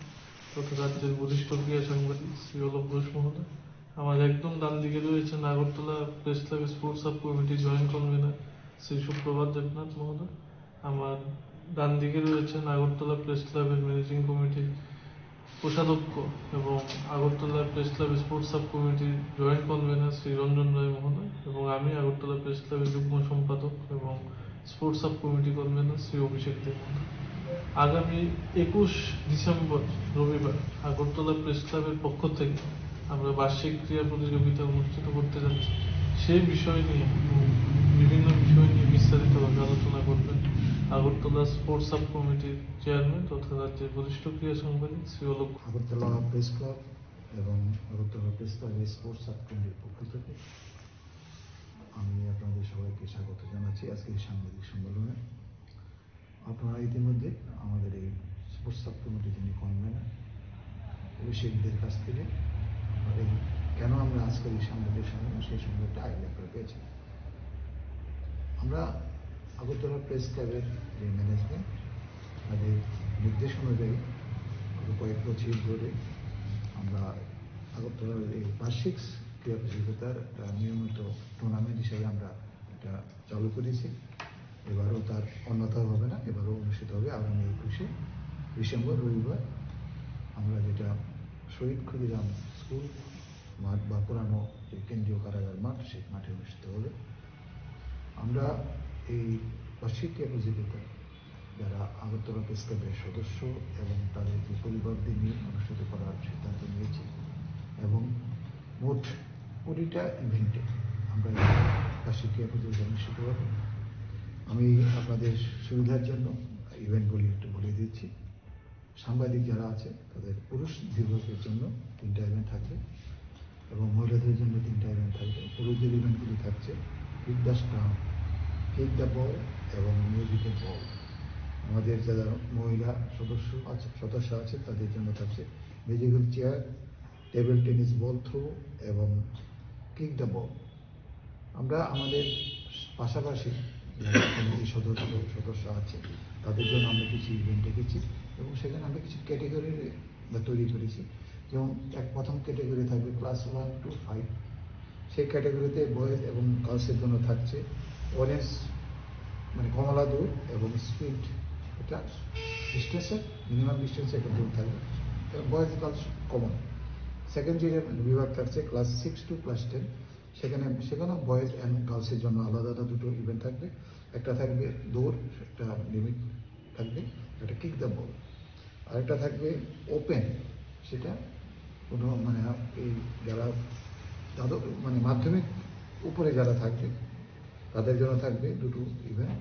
তথা রাজ্যের বরিষ্ঠ ক্রীড়া সাংবাদিক শ্রী অলক ঘোষ মহোদয়, আমার একদম ডান দিকে রয়েছেন আগরতলা প্রেস ক্লাবের স্পোর্টস সাব কমিটির জয়েন্ট কনভেনার শ্রী সুপ্রভাত দেবনাথ মহোদয়, আমার ডান দিকে রয়েছেন আগরতলা প্রেস ক্লাবের ম্যানেজিং কমিটির কোষাধ্যক্ষ এবং আগরতলা প্রেস ক্লাবের স্পোর্টস সাব কমিটির জয়েন্ট কনভেনার শ্রী রঞ্জন রায় মহোদয় এবং আমি আগরতলা প্রেস ক্লাবের যুগ্ম সম্পাদক এবং sports sub committee convener Shri Abhishek Deb. আগামী 21 ডিসেম্বর রবিবার আগরতলা প্রেস ক্লাবের পক্ষ থেকে আমরা বার্ষিক ক্রীড়া প্রতিযোগিতা অনুষ্ঠিত করতে যাচ্ছি। সেই বিষয় নিয়ে বিভিন্ন বিষয় নিয়ে বিস্তারিতভাবে আলোচনা করবেন আগরতলা স্পোর্টস সাব কমিটির চেয়ারম্যান তথা রাজ্যের বরিষ্ঠ ক্রীড়া সাংবাদিক শ্রী অলক। আগরতলা প্রেস ক্লাব এবং আগরতলা প্রেস ক্লাবের স্পোর্টস সাব কমিটির পক্ষ থেকে আমি আপনাদের সবাইকে স্বাগত জানাচ্ছি আজকের সাংবাদিক সম্মেলনে। আপনারা ইতিমধ্যে আমাদের এই স্পোর্টস সাব কমিটির যিনি কনভেনার অভিষেকদের কাছ থেকে কেন আমরা আজকের এই সাংবাদিক সম্মেলন সেই সঙ্গে একটা আইডিয়া করে পেয়েছি। আমরা আগরতলা প্রেস ক্লাবের যে ম্যানেজমেন্ট তাদের নির্দেশ অনুযায়ী কয়েক বছর ধরে আমরা আগরতলার এই বার্ষিক ক্রীড়া প্রতিযোগিতার একটা নিয়মিত টুর্নামেন্ট হিসেবে আমরা এটা চালু করেছি। এবারও তার অন্যথা হবে না, এবারও অনুষ্ঠিত হবে আগামী 21শে ডিসেম্বর রবিবার। আমরা যেটা শহীদ ক্ষুদিরাম স্কুল মাঠ বা পুরানো যে কেন্দ্রীয় কারাগার মাঠ সেই মাঠে অনুষ্ঠিত হবে। আমরা এই বার্ষিক ক্রীড়া প্রতিযোগিতা যারা আগরতলা প্রেস ক্লাবের সদস্য এবং তাদের যে পরিবারদের নিয়ে অনুষ্ঠিত করার সিদ্ধান্ত নিয়েছি এবং মোট 20টা ইভেন্টে আমরা বার্ষিক ক্রীড়া প্রতিযোগিতা অনুষ্ঠিত হবে। আমি আপনাদের সুবিধার জন্য ইভেন্টগুলি একটু বলে দিচ্ছি। সাংবাদিক যারা আছে তাদের পুরুষ বিভাগের জন্য 3টা ইভেন্ট থাকবে এবং মহিলাদের জন্য 3টা ইভেন্ট থাকবে। পুরুষদের ইভেন্টগুলি থাকছে kick the stump, kick the ball এবং মিউজিক্যাল বল। আমাদের যারা মহিলা সদস্য আছে তাদের জন্য থাকছে musical chair, table tennis ball throw এবং কিক দ্য বল। আমরা আমাদের পাশাপাশি সদস্য আছে তাদের জন্য আমরা কিছু ইভেন্ট রেখেছি এবং সেখানে আমরা কিছু ক্যাটেগরি তৈরি করেছি। যেমন প্রথম ক্যাটেগরি থাকবে ক্লাস 1 to 5। সেই ক্যাটেগরিতে বয়েজ এবং গার্লসের জন্য থাকছে অরেঞ্জ মানে কমলা দৌড় এবং স্পিড, এটা ডিস্টেন্সের মিনিমাম ডিস্টেন্সে একটা দৌড় থাকবে এবং বয়েজ গার্লস কমন। সেকেন্ড যে বিভাগ থাকছে ক্লাস 6 to ক্লাস 10, সেখানেও বয়েজ অ্যান্ড গার্লসের জন্য আলাদা আলাদা দুটো ইভেন্ট থাকবে। একটা থাকবে দৌড়, একটা লিমিট থাকবে, একটা কিক দ্য বল। আরেকটা থাকবে ওপেন, সেটা কোনো মানে এই যারা তাদের মানে মাধ্যমিক উপরে যারা থাকবে তাদের জন্য থাকবে দুটো ইভেন্ট।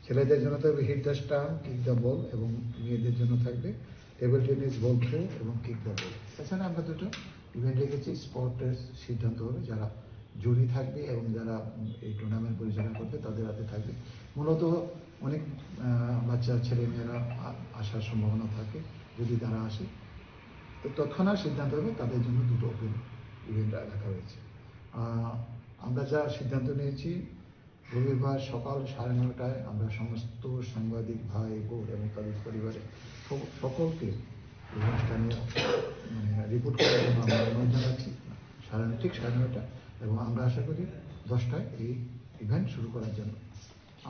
ছেলেদের জন্য থাকবে hit the stump, kick the ball এবং মেয়েদের জন্য থাকবে টেবিল টেনিস বল থ্রো এবং কিক দ্য বল। এছাড়া আমরা দুটো ইভেন্ট রেখেছি। স্পটের সিদ্ধান্ত হবে যারা জুরি থাকবে এবং যারা এই টুর্নামেন্ট পরিচালনা করবে তাদের হাতে থাকবে। মূলত অনেক বাচ্চা ছেলেমেয়েরা আসার সম্ভাবনা থাকে। যদি তারা আসে তো তৎক্ষণাৎ সিদ্ধান্ত হবে তাদের জন্য দুটো ওপেন ইভেন্ট রাখা হয়েছে। আমরা যা সিদ্ধান্ত নিয়েছি, রবিবার সকাল 9:30টায় আমরা সমস্ত সাংবাদিক ভাই বোন এবং তাদের পরিবারে সকলকে অনুষ্ঠানে রিপোর্ট করার জন্য আমরা অনুরোধ জানাচ্ছি ঠিক 9:30 এবং আমরা আশা করি 10টায় এই ইভেন্ট শুরু করার জন্য।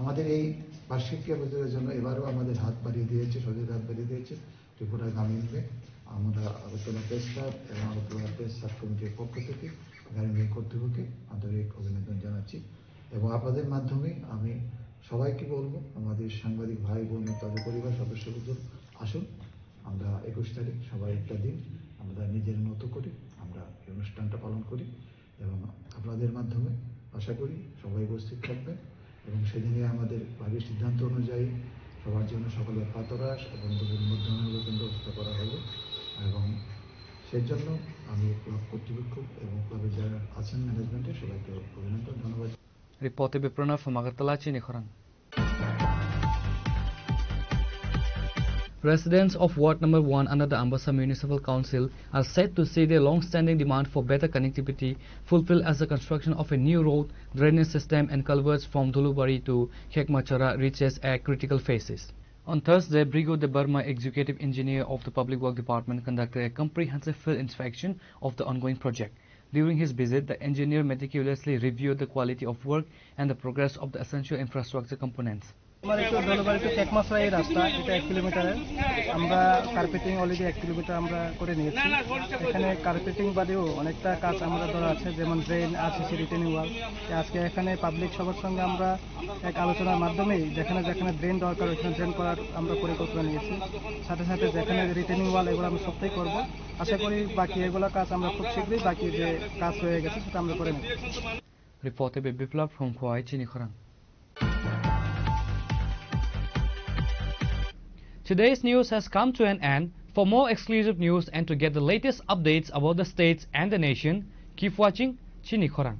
আমাদের এই বার্ষিক ক্রিয়াপ্রতিযোগিতার জন্য এবারও আমাদের হাত বাড়িয়ে দিয়েছে, সহযোগিতা হাত বাড়িয়ে দিয়েছে ত্রিপুরা গ্রামীণ ব্যাংক। আমরা আগরতলা প্রেস ক্লাব এবং আগরতলা প্রেস সাব কমিটির পক্ষ থেকে গ্রামীণ ব্যাংক কর্তৃপক্ষকে আন্তরিক অভিনন্দন জানাচ্ছি। এবং আপনাদের মাধ্যমে আমি সবাইকে বলবো, আমাদের সাংবাদিক ভাই বোন তাদের পরিবার সদস্যগুলো আসুন, আমরা 21 তারিখ সবাই একটা দিন আমরা নিজের মতো করে আমরা এই অনুষ্ঠানটা পালন করি এবং আপনাদের মাধ্যমে আশা করি সবাই উপস্থিত থাকবেন এবং সেদিনে আমাদের আগের সিদ্ধান্ত অনুযায়ী সবার জন্য সকলের প্রাতরাশ এবং মধ্যাহ্নের ব্যবস্থা করা হবে এবং সেজন্য আমি ক্লাব কর্তৃপক্ষ এবং ক্লাবের যারা আছেন ম্যানেজমেন্টে সবাইকে অভিনন্দন ধন্যবাদ। Reported by Pranav from Agartala, Chini Khorang. Residents of Ward Number 1 under the Ambassa Municipal Council are said to see their long-standing demand for better connectivity fulfilled as the construction of a new road, drainage system and culverts from Dhulubari to Khekmachara reaches a critical phases. On Thursday, Brigo de Burma, Executive Engineer of the Public Works Department, conducted a comprehensive field inspection of the ongoing project. During his visit, the engineer meticulously reviewed the quality of work and the progress of the essential infrastructure components. আমার একটু ধুলুবাড়ি two টেকমাসরা এই রাস্তা, এটা 1 কিলোমিটারের। আমরা carpeting already 1 kilometre আমরা করে নিয়েছি। এখানে কার্পেটিং বাদেও অনেকটা কাজ আমরা ধরা আছে, যেমন ড্রেন, আরসিসি, রিটেনিং ওয়াল। আজকে এখানে পাবলিক সবার সঙ্গে আমরা এক আলোচনার মাধ্যমেই যেখানে যেখানে ড্রেন দরকার ওইখানে ড্রেন করার আমরা পরিকল্পনা নিয়েছি। সাথে সাথে যেখানে রিটেনিং ওয়াল এগুলো আমরা সবটাই করবো। আশা করি বাকি এগুলো কাজ আমরা খুব শীঘ্রই বাকি যে কাজ হয়ে গেছে সেটা আমরা করে নেব। Reported by Biplab from Khwai, Chini Khorang. Today's news has come to an end. For more exclusive news and to get the latest updates about the states and the nation, keep watching Chini Khorang.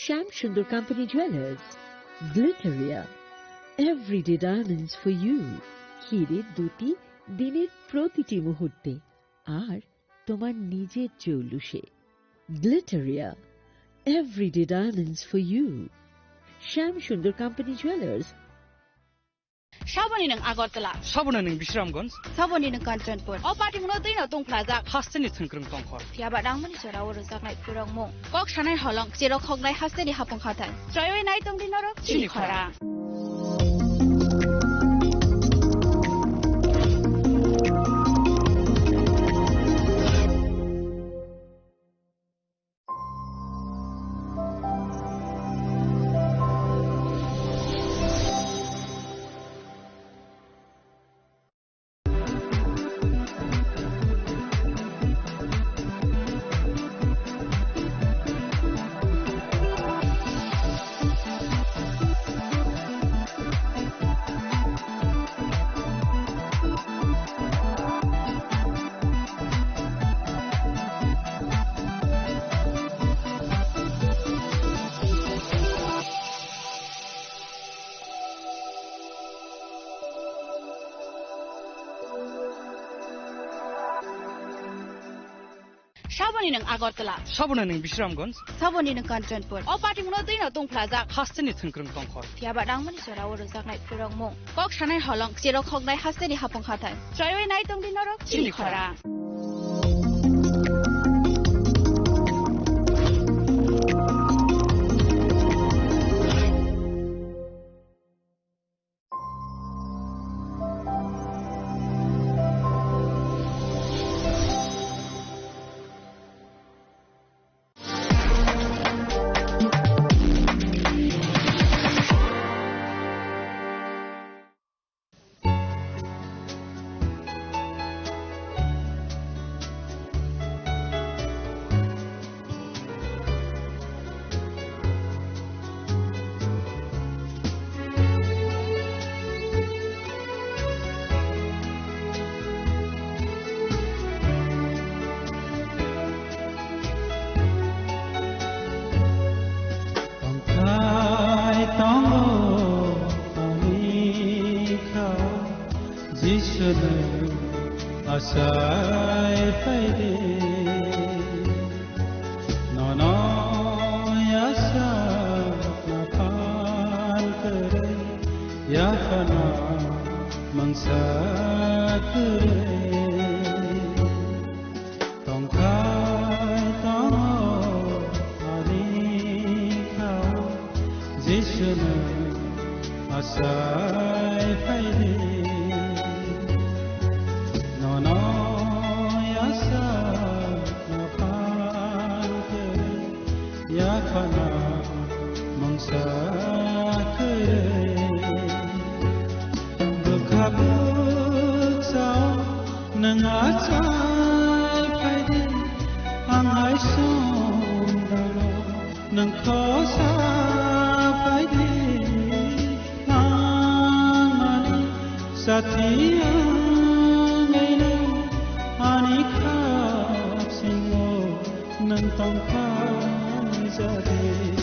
Sham Sundar Company Jewelers, Glitteria, everyday diamonds for you. হিরের দুটি দিনের প্রতিটি মুহূর্তে আর তোমার নিজের জৌলুসে। Glitteria, everyday diamonds for you. Sham Sundar Company Jewelers. Shabani ng Agartala. Sabuna ng Bisramganj. Sabani ng Kanchanpur. O pati mo din na tong plaza. Hasteni thungkrung tongkhor. Fiaba dang mani chara oro zaknai purang mo. Kok shanai holong jero khognai hasteni hapong khatan. Joy nai tong din oro. Chini khora. Saboni nang Agartala. Sabona ning Bishramganj. Saboni nang Kanchanpur. O party muno tui na tung plaza. Hasteni thungkrung tongkhor. Piaba dangmani sora oro zaknai purong mong. Kok shanai holong jerok hognai hasteni hapong khatai. Troyoi nai tong dinorok chini khora. Asai paide nono yasa napan kere yakana mangsa kere tongkai tomo ani kau jishana asai paide yakana mangsa kere bekabuk sao nangacai paide angai sondalo nangkosa paide angani satia ngaino anikap singo nang tongkai jadi